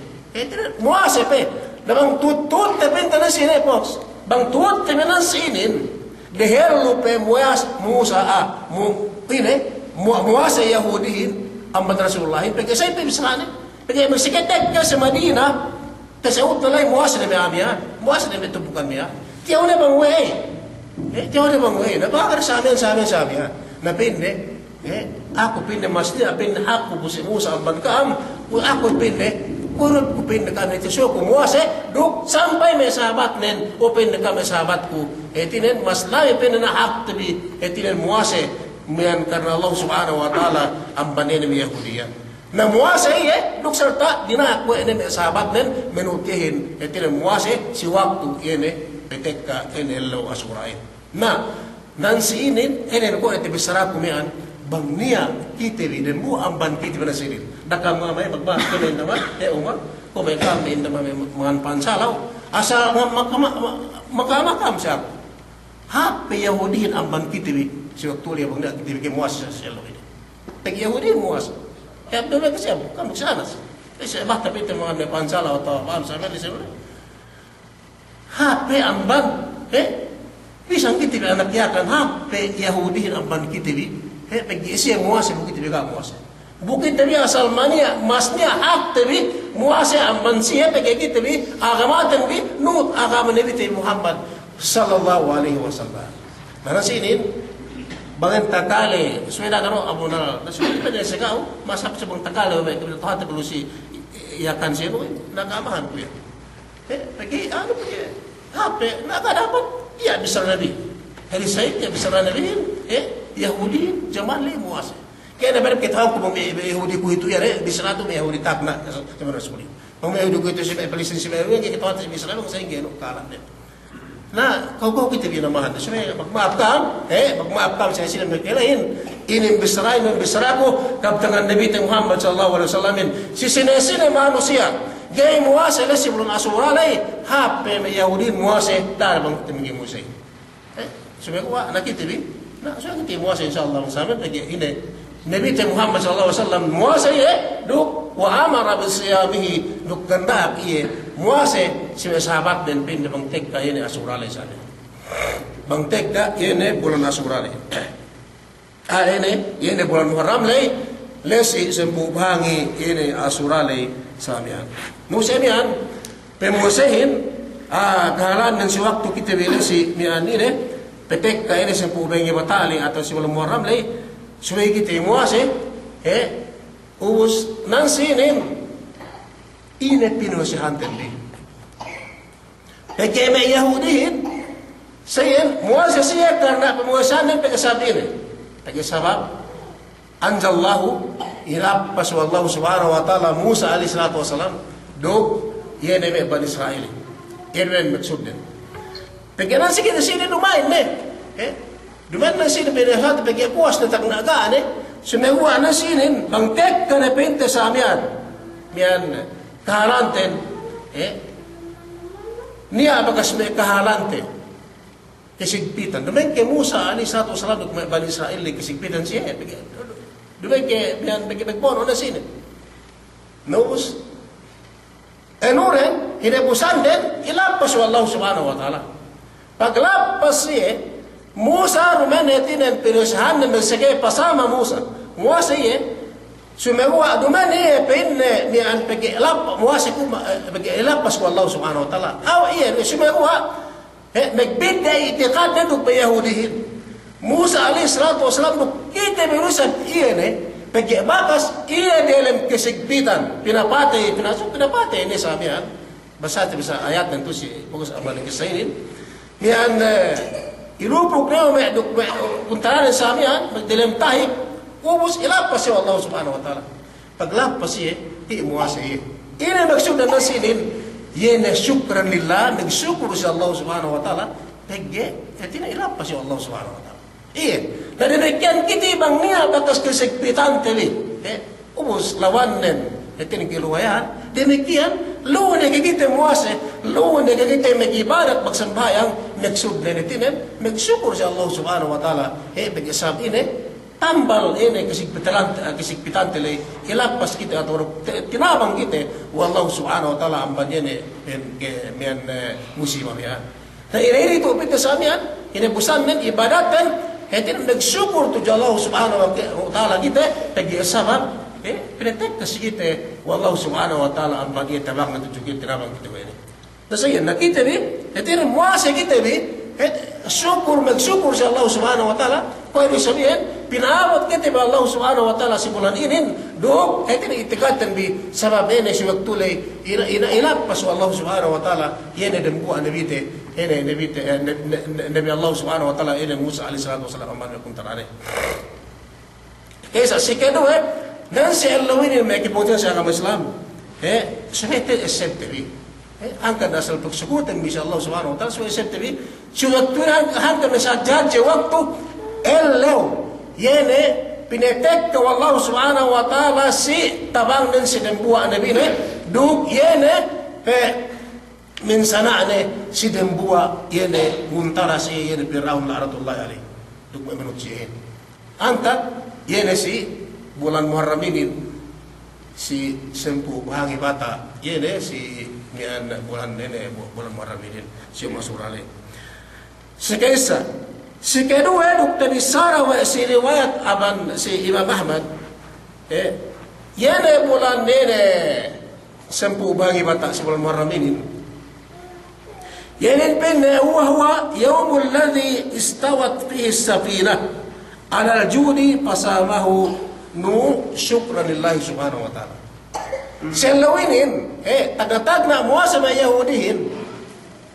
muasi pe bang tutut te pinta na sine pos bang tutut te na sinin dehelu pe Musa mu pinne muasi Yahudihin amban Rasulullah pagi say pe bisane Pagay magsikatag ka sa Madina, tasawot na lang, muwas na may amya, muwas na may tubukan niya. Tiyaw na bang way? Tiyaw na bang way? Nabakar sa amin, napinde, ako pinde masdi, pinde ako po si Musa ang bangkaam, ako pinde, kurot ko pinde kami tiso, kumuwas duk, sampay may sahabat nen, o pinde kami sahabat ko, tinen, mas lami pinde na hak tabi, tinen muwas miyan karena Allah subhanahu wa ta'ala, ang banin ng Yahudiya. Na muasay duk serta dina aku ene sahabat nen menutihin etile muasay si waktu ene petekka ene lo asurain na nan si inin ene ko ete besara kumian bang nia kite den mu amban kite bana sirin dakam may magbah kene naman umar ko may kami naman mangan pansalaw asa makam siya hape Yahudiin amban kite si waktu dia bang kite ke muasay sa lo ini pag Yahudiin muasay kaya doon kasi kan magsanas. Kasi basta pito mga may pansala o tawaan sa mga lisay mo. Hape amban. Bisang kitibi anak yakan. Hape Yahudihin amban kitibi. Pag-iisya muwasi mo kitibi ka muwasi. Bukit tabi asal mania. Mas niya hak tabi. Muwasi amban siya. Pag-ikitibi. Agamatan bi. Nut agaman ni Biti Muhammad sallallahu alaihi wasallam. Narasinin. Bangan takale, suweda karo abo na suweda pa sa kao, masap sa bang takale ba kami to hata si yakan siya no nagamahan ko yan. Pagi ano pa yan? Hape nakadapat iya bisa nabi. Hari saya ya bisa nabi Yahudi zaman le muas. Kaya na berap kita ko may Yahudi ko ito yan bisa nato may Yahudi tak na sa mga Rasul. Ang may Yahudi ko ito si palisin si Yahudi kita hata bisa nabi sa ingeno kalan din. Na kau kita binamahan so magmaafkan magmaafkan sa sila magkailahin inimbisara ko kabtangan Nabi Muhammad sallallahu alaihi wasallam si sinesine mano siya gay muwase la sibrun asuralay hape may Yahudin muwase darabang timigi musay so may kuha nakitibi na so ang muwase insyaallah sabi pagi ine Nabi Muhammad sallallahu alaihi wasallam muwase duk wa amara bisiyamihi duk ganda iye muase si sahabat dan pin bang tekka ini asurale sana. Bang tekka ini bulan asurale. Ini bulan Muharram lay lesi sembuh bangi ini asurale samian. Musemian pemusehin kahalan dan si waktu kita belesi mian ini petekka ini sembuh bangi batali atau si bulan Muharram lay suai kita muase ubus nansinin ini pinusihan tendi. Pagkaya may Yahudihin, sayin, muwasa siya karena pemuasan ng pagkasabi ini. Pagkasabab, anjallahu, ilapas wallahu subhanahu wa ta'ala, Musa alaihi salatu wasalam, do, yan ay may ban Israel. Yan ay magsud din. Pagkaya nasi kita sini dumain, dumain na sini, pinasat, pagkaya puwas na taknagaan, sumewa na sinin, bangtek ka na pinte sa amyan. Miyan, kahalanten, niya bagas may kahalante, kasigpitan. Dumain kay Musa, alaihi salatu wasalam, ban Israel, kasigpitan siya. Dumain kay, miyan, nagbono na sinin. Naubos, enuren, hinabusan din, ilapas wa Allah subhanahu wa ta'ala. Paglapas siya, Musa rumanetin pinusahan na magsagay pasama Musa. Musa siya, sumewa duman pinne ni an pag-ilap muwasi ko pag-ilapas ko Allah subhanahu wa ta'ala. Aw iya sumewa nagbida itiqad na dug Yahudihin. Musa alayhi salatu wasalam kita birusan iya pag-ibakas iya dalam kesigpitan pinapatay ni sabihan basa bisa ayat nanto si bagus amalan kisainin niyan ilupok na may puntahan sa sabihan magdilim tahi ubus ilapas siya Allah subhanahu wa ta'ala. Paglapas siya, iimuwas siya. Ina nagsudan na sinin, yan na syukran nila, nagsyukur siya Allah subhanahu wa ta'ala, pagye, at ilapas siya Allah subhanahu wa ta'ala. Iyan, nadinagyan kiti bang niya batas kasigpitan tili. Ubus lawanen, Itin kiluwayan. Demikian, luwan na kita muase, luwan na kita mag-ibadat, magsambayang, magsubli nitinin, magsyukur sa Allah subhanahu wa ta'ala. Pag-isab ini, tambal ini kisigpitan tili, ilapas kita atau tinabang kita, wallahu subhanahu wa ta'ala amban ini, miyan musimam ya. Na iri itu pita sa amin, inabusan min, ibadatan, itin nagsyukur to Allah subhanahu wa ta'ala kita, pag-isabam, pinatektas kita, wallahu subhanahu wa ta'ala ang bagi tabak na tujukin tinabang kita ini. Nasa yan, nakita ni, ito rin muasa kita ni, magsyukur sa Allah subhanahu wa ta'ala, pwede sabihin, pinaawat kita ba Allah subhanahu wa ta'ala si bulan inin, doon, ito rin itikatan bi, sabab ini si magtulay, inailap pa sa Allah subhanahu wa ta'ala, yan ay dambuan nabite, Nabi Allah subhanahu wa ta'ala, yan ay Musa alayhi salatu wa salam, aman na kung tarari. Kaya si kado dan si Allahwin may kipunta sa agama Islam. Sumete eseptebi. Angkat asal pagsukutan bisa Allah subhanahu wa ta'ala so eseptebi. Suwagtunan hanggang sa judge waktu elew. Yene pinetek ka Allah subhanahu wa ta'ala si tabang ng sidembuwa nabi ne. Dug yene min sana'ne sidembuwa yene muntara si yene Firaun la'anatullahi alayhi. Dug may manut siya. Angkat yene si bulan Muharram ini si sempu hangi bata yene si mian bulan nene bulan Muharram ini si masurale sekaisa si kedua dokter Sara wa si riwayat aban si Imam Ahmad yene bulan nene sempu hangi bata si bulan Muharram ini yene pinne huwa yawmul ladhi istawat fihi as-safinah ala al-judi fasamahu syukran lillahi subhanahu wa ta'ala. Selawinin, tagatag na mo sa mga Yahudihin,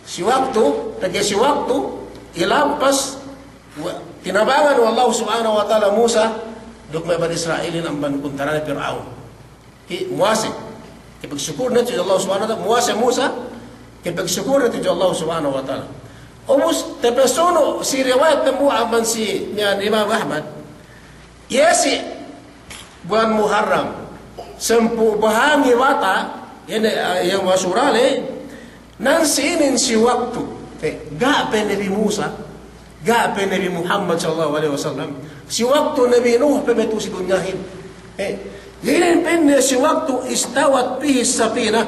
si waktu, ilampas, tinabangan wa Allah subhanahu wa ta'ala Musa, duk may ban Israelin ang bankuntaran ni Firaun. Muwasi, kipagsyukur na ito Allah subhanahu wa ta'ala, muwasi Musa, kipagsyukur na ito Allah subhanahu wa ta'ala. Umus, tepesono, si riwayat na mo aman si Imam Ahmad, yesi, bulan Muharram, sempu bahangi wata, yang masurale, nansinin si waktu, gape Nabi Musa, gape Nabi Muhammad sallallahu alaihi wasallam, si waktu Nabi Nuh pemetu si dunyahin, yinin penne si waktu istawat bihi sapina,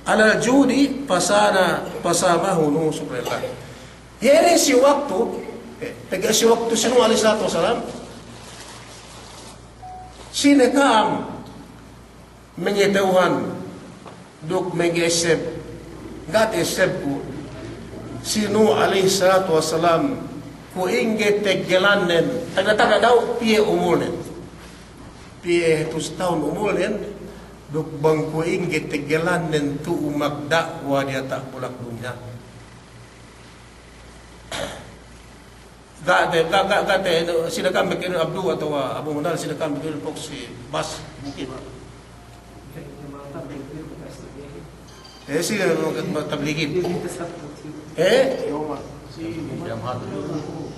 ala judi pasamahu Nuh subhanallah. Yinin si waktu, taga si waktu sinu alaihi salatu wasallam, sinekam mengetahuan duk mengesep gat esep ku sinu alaihi salatu wasalam ku inge tegelanen taga daw pie umulen pie tus tahun umulen duk bang ku inge tegelanen tu umakda wa dia tak pulak dunya gate silakan bikin Abdul atau Abu Munal silakan bikin si Bas mungkin sila tablikin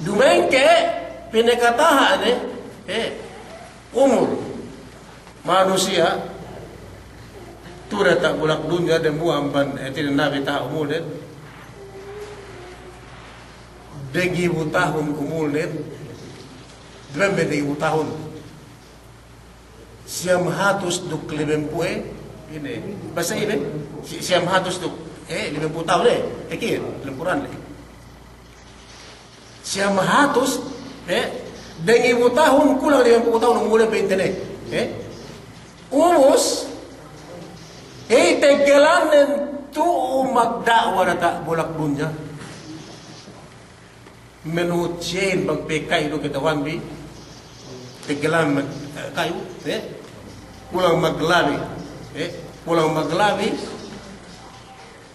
dumengke pinekatahan umur manusia tura tak bulak dunia dan buang ban etin nabi ta umulen dengi tahun umulen 20 tahun siyam hatus duk 50 ini bahasa ini siyam hatus duk 50 tahun kekir lempuran siyam hatus dengi tahun kulang 50 tahun umulen pentene umus tegelanen tu magdakwa na ta bulak dunya menurut chain bang PK itu kita wanbi tegelam kayu pulang maglabi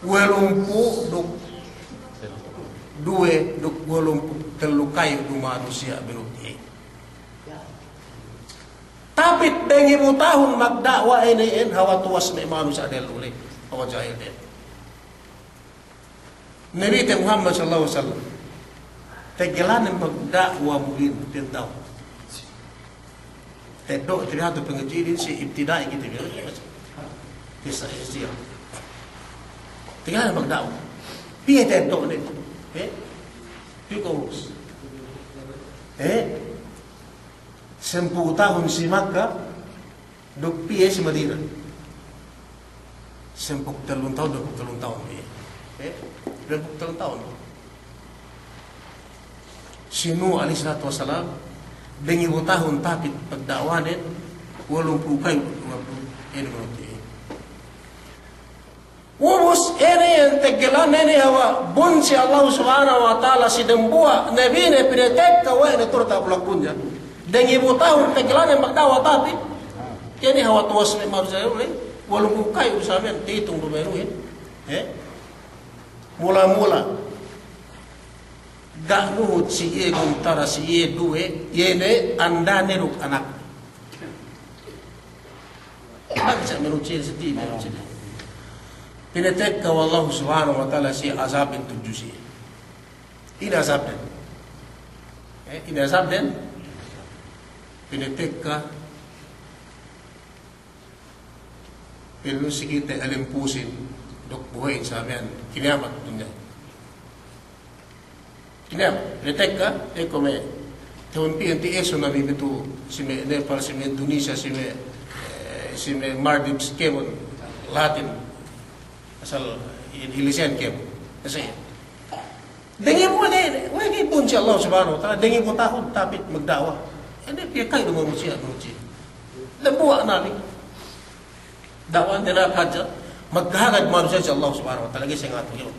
welumpu duk due duk welumpu telu kayu du manusia menurut tapi dengi mu tahun magdakwa ini hawa tuas me manusia del ule hawa jahil den Nabi Muhammad sallallahu alaihi wasallam tegelanen magdakwa muhin tentang Tedok terlihat pengejirin si ibtidai gitu biar kisah istilah. Tinggal magdaw. Piye tedok ni. Because 10 tahun si Makkah, duk piye si Madinah. 10 tahun, 20 tahun. 20 tahun. Si Nuh alaihi salatu wasalam, dengan 10 tahun tapi pagdakwanin, 80 kayo, 20 minuti. Ubus ini yang tegelan ini hawa bunci Allah subhanahu wa ta'ala si dembua nabi ne piretek kawa ini turta pulak punja dengan 10 tahun tegelan yang magdawa tapi ini hawa tuas ni manusia ini walau kayu samen dihitung lumeruin mula-mula gak nuhut si iye kuntara si iye duwe yene anda neruk anak tak bisa menucil sedih menucil pinetek ka Allah subhanahu wa ta'ala si azab yang tujuh si ini azab den ini azab den pinetek ka pilu si kita alimpusin dok buhayin sa amin kinamat dunya kinamat pinetek ka kome tawampi anti eso na bibitu si me Nepal si me Indonesia si me Maldives kemon Latin asal hilisen kem kasi dengi mo ni wagi pun si Allah subhanahu wa ta'ala dengi mo tahun tapi magdawa hindi piya kayo manusia lembuak nani dawan nila kadya maghagad manusia si Allah subhanahu wa ta'ala kasi nga ito yung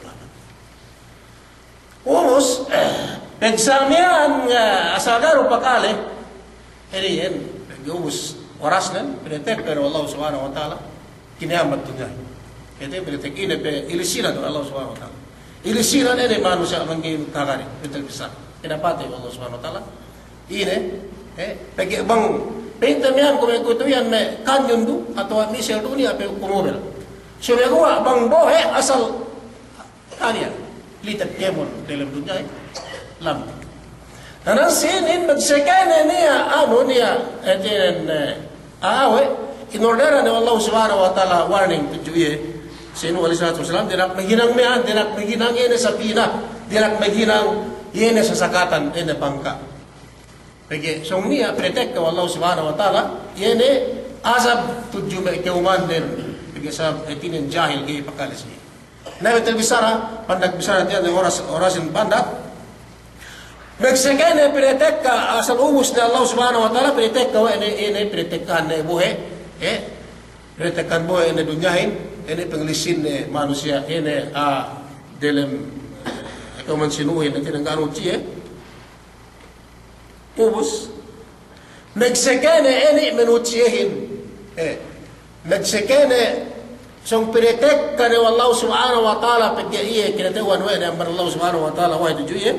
umos nagsamihan asal garo pakali hindi yan umos oras nan pinatek pero Allah subhanahu wa ta'ala kinamat ito niya itu berarti ini ilisiran Allah Subhanahu wa taala. Ilisiran ini manusia mangkin kagari betul bisa. Kenapa tu Allah Subhanahu wa taala? Ini pagi bang pentamian ko ko to yan me kanyon du atau misel dunia pe kumobel. Sebe ko bang bo asal kanya litat kemon dalam dunia lam. Tanan sin magsekane niya ano niya eten awe in order na Allah Subhanahu wa taala warning to juye Sinu alaihi salatu wasalam, dinak maghinang mean, dinak maghinang ene sa pina, dinak maghinang ene sa sakatan, ene pangka. Pagi, song niya, protect ka Allah subhanahu wa ta'ala, ene azab tujuh me keuman din, pagi sa etinin jahil gay pakalis niya. Na betul bisara, pandak bisara diyan, orasin pandak, Meksegane protect ka asal ubus na Allah subhanahu wa ta'ala, protect ka ene protect ka na buhe, protect ka buhe ene dunyahin, ini penglisin manusia ini dalam kauman sinuhin na tinangganon siya ubus nagsekene ini menutsihin nagsekene song pinitek ka ni Allah subhanahu wa ta'ala pagkaiye kinatawan wa na Allah subhanahu wa ta'ala wa tujuye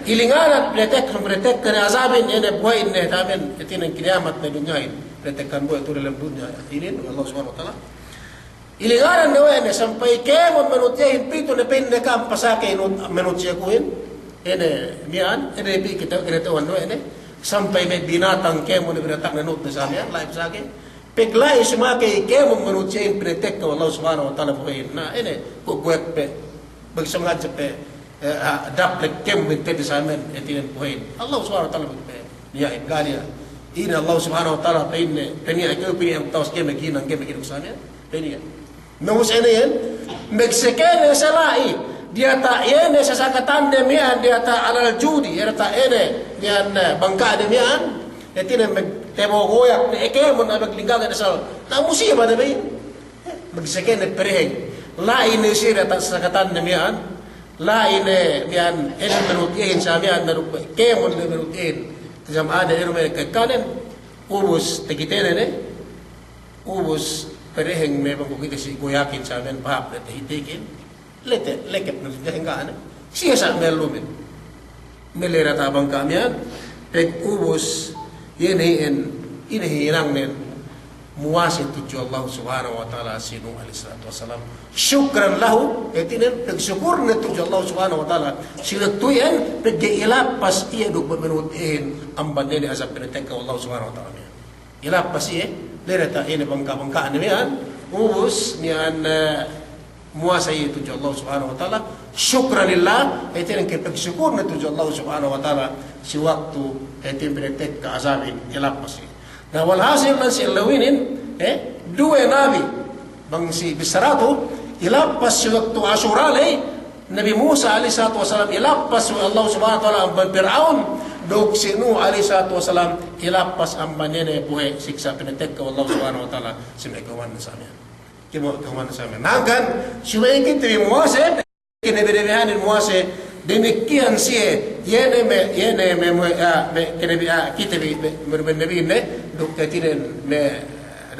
ilinganan pinitek ka ni azabin ini buhayin na tamin itinang kinamat na dunyahin pinitek kan buhay ito dalam dunya ini Allah subhanahu wa ta'ala ilinganan na wene sampai kemon menutiahin pito na pinakam pasake menutia kuin ene mian ene pi kita tawan wene sampai may binatang kemon na binatang na nut na sa mian laib sake peglay sumake kemon menutiahin pinitek ka Allah subhanahu wa ta'ala buhayin na ene kukwek pe bagsamad sa pe daplek kemon tedi sa amin etinin buhayin Allah subhanahu wa ta'ala buhayin niyahin galia ina Allah subhanahu wa ta'ala penne penia ikaw piniyang tawas kemon ginang kemon sa amin penia Namus ini yan, Meksikene salai, dia tak ini sesakatan demian, dia tak alal judi, dia tak ini, dia bangka demian, dia tidak temo goyak, dia kemon abang lingkaran asal, tak musibah demian, Meksikene periheng, lain ini sih dia tak sesakatan demian, lain mian ini menutin samian naruk kemon menutin, jam ada ini mereka kanen, ubus tekitene ne, ubus pereheng memang kita si goyakin sa amin pahap na tahitikin lekep na siya hinggaan siya sa melumin melera tabang kamian peg ubos yenihin inihirang nin muwasin tuju Allah subhanahu wa ta'ala sinu alaihi salatu wasalam syukran lahu etinin nagsyukur na tuju Allah subhanahu wa ta'ala sinatuyan peg ilap pas iya dugba menutin ang banene asap piniteng ka Allah subhanahu wa ta'ala ilapas lereta ini bangka-bangkaan niyan ubus niyan muasa itu Allah Subhanahu wa taala syukranillah itu yang kita bersyukur na tujuh Allah Subhanahu wa taala si waktu itu beretek ke azabin ilapas nah walhasil man si lawinin dua nabi bang si bisaratu ilapas si waktu Asyura Nabi Musa alaihi salatu wasalam ilapas Allah Subhanahu wa taala ang Fir'aun dok si Nuh alaihi salatu wasalam ilapas ang manene buhay siksa pinetek ka Allah Subhanahu wa taala si megawan sa amin kimo kawan sa amin nagan siya ikiti muase kineberehan muase demikian siya yene me kinebi kitabi berbenabi ne dok katinen me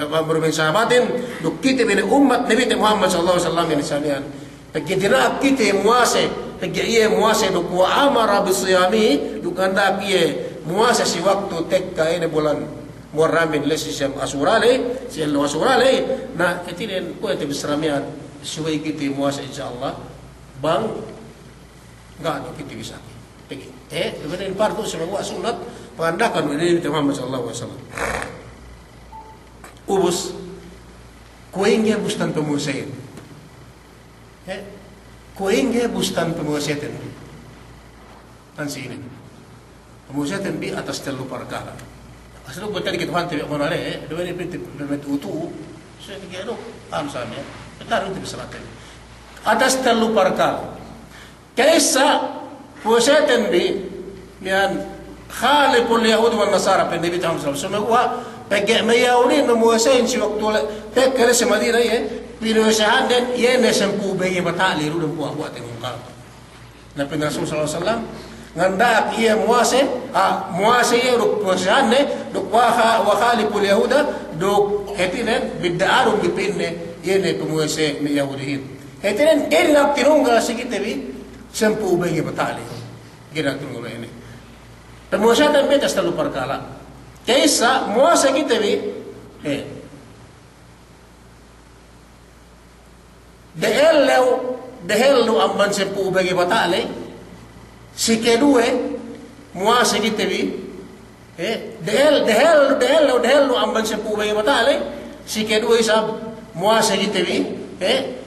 berben sahabatin dok kitabi ne umat Nabi Muhammad sallallahu alaihi wasallam yang samian pagkidina kita muase pagkiye muase dok wa amara bisiyami dok anda kiye muase si waktu tekka ini bulan Muharram lesi siam asurale si lo asurale na itinen ko ite bisramian suway kita muase insyaallah bang enggak ada kita bisa pergi kemudian fardu sebagai sunat pandakan Nabi Muhammad sallallahu alaihi wasallam ubus kuingnya bustan pemusain kuingnya bustan pemusain tan sini pemusain bi atas telu perkara asal buat tadi kita hantar mana le dua ni pintu utu saya fikir samanya benar itu bisa lakukan atas telu perkara kaisa pemusain bi yang khaliful Yahud wal Nasara Nabi Muhammad sallallahu alaihi wasallam pagge mayawli no musain si waktu pekere sa Madina pinusahan din yene sempu bagi batali ru dan buat tengok na Rasul sallallahu alaihi wasallam nganda iya muase ru pinusahan ne duk wa khaliful Yahuda duk etinen bid'aru bipinne yene pumuase ni Yahudihin etinen nak tinunggal sikite bi sempu bagi batali kira tinunggal ini pemusahan dan betas terlalu perkala kaisa muasa kita bi dehelu amban sempu bagi batale si kedue muasa kita bi dehelu amban sempu bagi batale si kedue sab muasa kita bi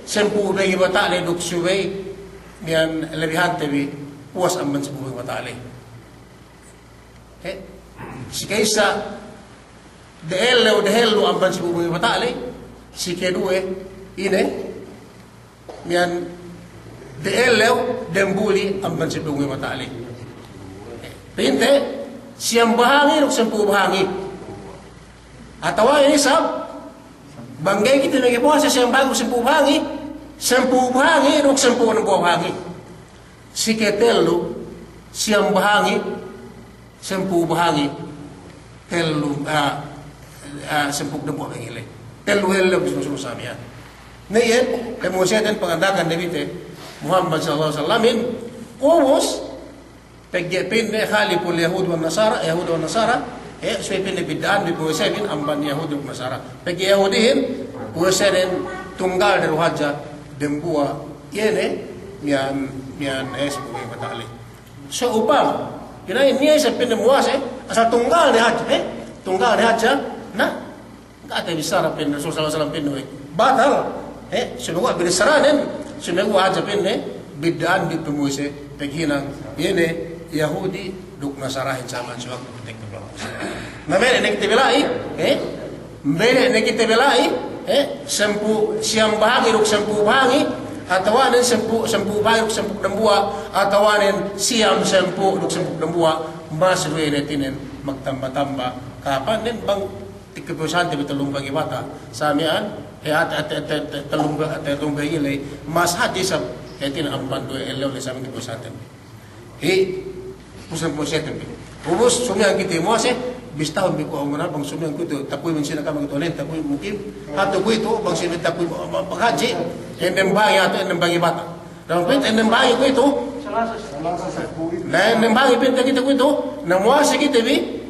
sempu bagi batale duk suway niyan lebihan tabi puas amban sempu bagi batale si kaisa dehelu amban si bubuhay matali si kedue ine mian dehelu dembuli amban si bubuhay matali pinte siyang bahangi ruk sempu bahangi atawa ini sab banggay kita nagipuan sa siyang bago sempu bahangi ruk sempu ng bahangi si ketelu siyang bahangi sempu bahangi telu sempuk na buwang hili telu hili bismo samian ngayon kemudian dan pengandakan Nabi Muhammad sallallahu alaihi wasallam kumus pagyapin ne khaliful Yahud wa Nasara suwipin ne bid'an bi puwesebin amban Yahud wa Nasara pagya Yahudihin puwesenen tunggal dari wajah dembuwa yene mian buhay matali so upam kina ini sa pinemuase asal tunggal ni haja na kata bisa rapin Rasul sallallahu alaihi wasallam pinwe batal sunuwa binisaranen sunuwa haja pinne bid'an di pemuise paghinang yene Yahudi duk Nasarahin sama suwag putek na na mene nekitibelai sempu siyang bahagi duk sempu bahagi atawanin sempu bahagi duk sempu dembua atawanin siyam sempu duk sempu dembua mas retinen magtamba-tamba kapan din bang tikipusan tibi talong bagi bata samian talong bagi ilay mas hati sa etin ampan do elaw le sa tikipusan pusan po siya tabi ubus sumiyang kita mo ase bistahon bi ko ang bang sumiyang ko ito tapoy man sila kamang ito tapoy mukim hato ko ito bang sila tapoy paghaji endembagi ato endembagi bata dalam pwede endembagi ko ito na endembagi pinta kita ko ito na muasa kita bi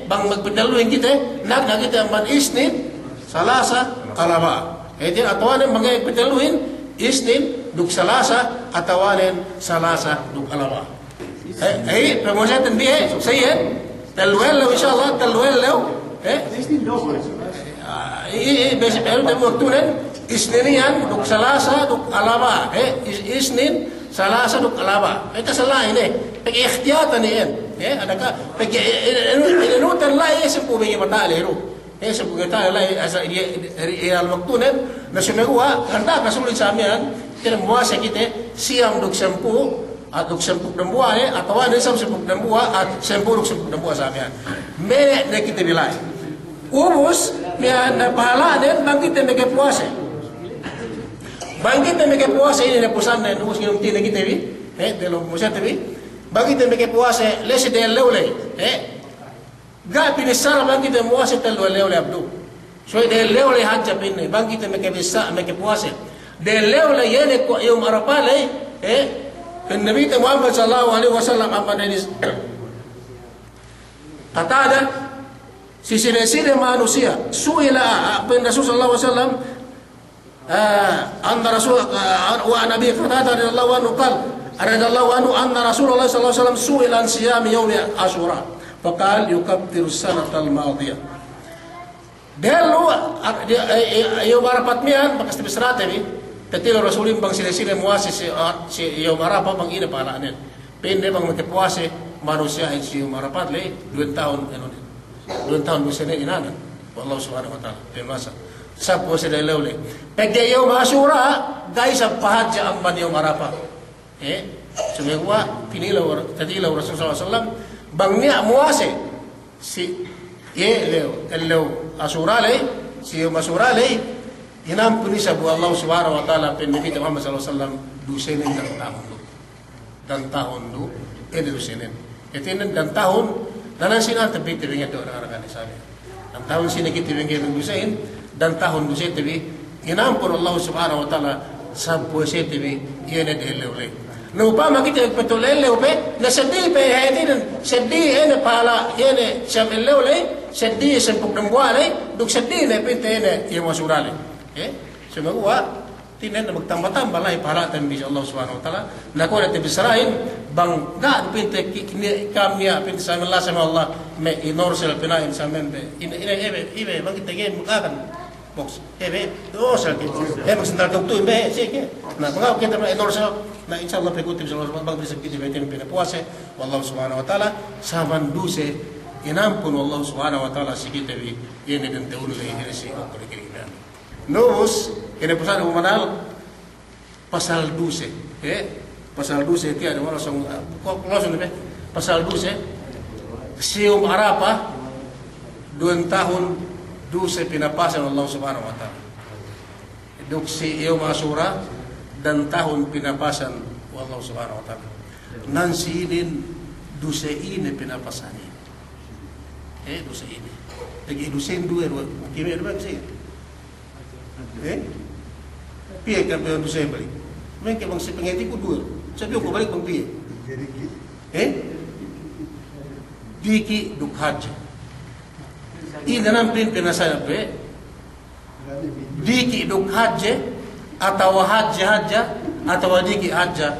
bang magpindaluhin kita nagna kita ang isnin salasa alaba din atawanin mga pindaluhin isnin duk salasa atawanin salasa duk alaba promotion din bi sayed talwel law inshallah talwel law besi pero de waktu nen Isninian duk Salasa duk Alaba Isnin Salasa duk Alaba salah ini pagi ikhtiyatan ini adakah pagi inutan lah sempu bagi mata leru sempu kita lah asal dia waktu nen nasunegua hendak kasulit samian kita muasa kita siam duk sempu duk sempu dembua atau ada sempu dembua sempu duk sempu dembua samian me kita bilai ubus dia pahala dan bangkit mereka puasa. Bangkit mereka puasa ini na pusan na ubus nginum tina kita bi. Delo musa tabi. Bangkit mereka puasa lesi del leule. Ga pinisara bangkit puasa tel leule abdu. So del leule hajja pinne bangkit mereka bisa mereka puasa. Del leule yene ko yom arapale Nabi Muhammad sallallahu alaihi wasallam amma denis. Qatada sisi-sisi manusia suila bin Rasul sallallahu alaihi wasallam anna Rasul wa Nabi Qatada radhiyallahu anhu anna Rasulullah sallallahu alaihi wasallam suila an siyam yawm Ashura faqal yukaffiru sanata al-madiyah delu yawm Arafat mian bakas tibisrate bi tatilo Rasulin bang sila-sila muasis si yawm Arafat bang ina palanen pende bang puasa manusia si yawm Arafat le 2 tahun 2 tahun bisa ni inanan wallahu subhanahu wa ta'ala pemasa sab puasa dari leule pegde yawm Ashura guys pahat ja amban yawm Arafah semua pinilaw tadilaw Rasul sallallahu alaihi wasallam bangnya muase si lew Ashura le si yawm Ashura le inam punisa bu Allah subhanahu wa ta'ala pen Nabi Muhammad sallallahu alaihi wasallam dusenin dan tahun du ini dusenin etinen dan tahun dan sina tabi tibinga to orang-orang di sana. Dan tahun sini kita tibinga dusain dan tahun dusain tabi inampun Allah subhanahu wa ta'ala sabpo se tabi yene de leule. No pa makita betul leule na sedih pe hedin sedih ene pala yene sam leule sedih sempuk dembuale duk sedih ne pinte ene ye masurale. Semua tinen magtambah-tambah lah pala tan bi Allah subhanahu wa ta'ala nako na tibisrain bang ga pinte kamnya pinte sama Allah me inorsel pinain samen be ine bang kita gen mukakan box dosal ki sentar doktu be sike na bang kita inorsel na insyaallah pekutim sama bang bisa kita betin pina puasa wallahu subhanahu wa ta'ala saban duse inampun wallahu subhanahu wa ta'ala sikite bi yene den teulu le si ko kiriman nus kene pesan umanal pasal duse pasal 12 tiada orang langsung ni pasal 12 sium Arafah 2 tahun 12 pinapasan Allah Subhanahu wa taala duk sium Ashura dan tahun pinapasan Allah Subhanahu wa taala nan sidin 12 ini pinapasan dosa ini lagi dosen dua kimi ada sih piye kan dosa balik mereka bang sepengeti ku dua sabi ko balik bang piye diki duk haji ina nampin pinasana pe diki duk haji atau haji atau diki haja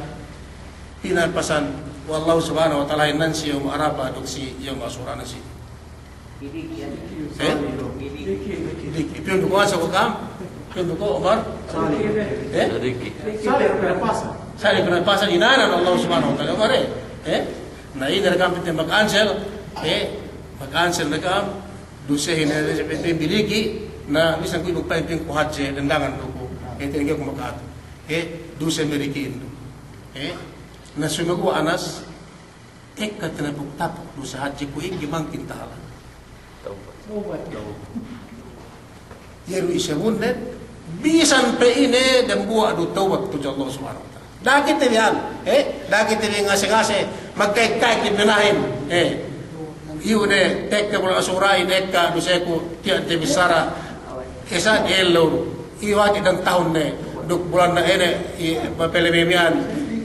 pinapasan wallahu subhanahu wa ta'ala nan si yawm Arafah duk si yawm Ashura nasi diki pion duk asa ko kam pion duk Omar diki sali pinapasan inanan Allah subhanahu wa ta'ala mare na ina rekam pinte makansel makansel rekam dusehin na pinte biliki na bisan ko ibang pinte ko haji dandangan ko tinigay ko makato duse merikin na sumago anas ekat na bugtapok do sa haji ko gimang tintahala yeru isabunnet bisan pe ine dan buwa do tawbat to Allah subhanahu wa ta'ala dakit yan dakit nga ngase magkay-kay kibinahin iune tekka mo asuray dekka do sa ko tiyan te bisara isa elo iwati dan tahun ne duk bulan na ene mapelebemian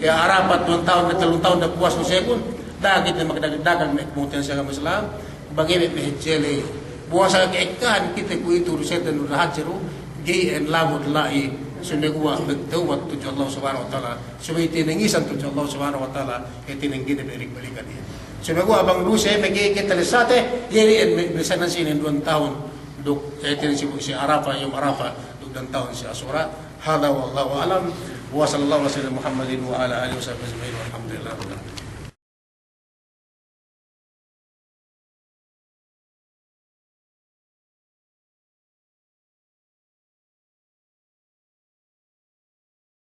ya Arafat 2 tahun na 3 tahun na puas mo sekon dagit na magdagdagan na kumutin sa Islam bagi mehjele puasa kekan kita ku itu ruset dan hajiru gi en lamud lai sumegwa betawat tu Allah subhanahu wa taala sumay tinangisan tu Allah subhanahu wa taala itinanggin berik balikan dia sumegwa abang lu saya megi kitalisate yeri besanan sinin 2 tahun duk itin si Arafah yung Arafah duk 2 tahun si Asura hada wallahu alam wa sallallahu alaihi wa sallam Muhammadin wa ala alihi wa sahbihi alhamdulillah.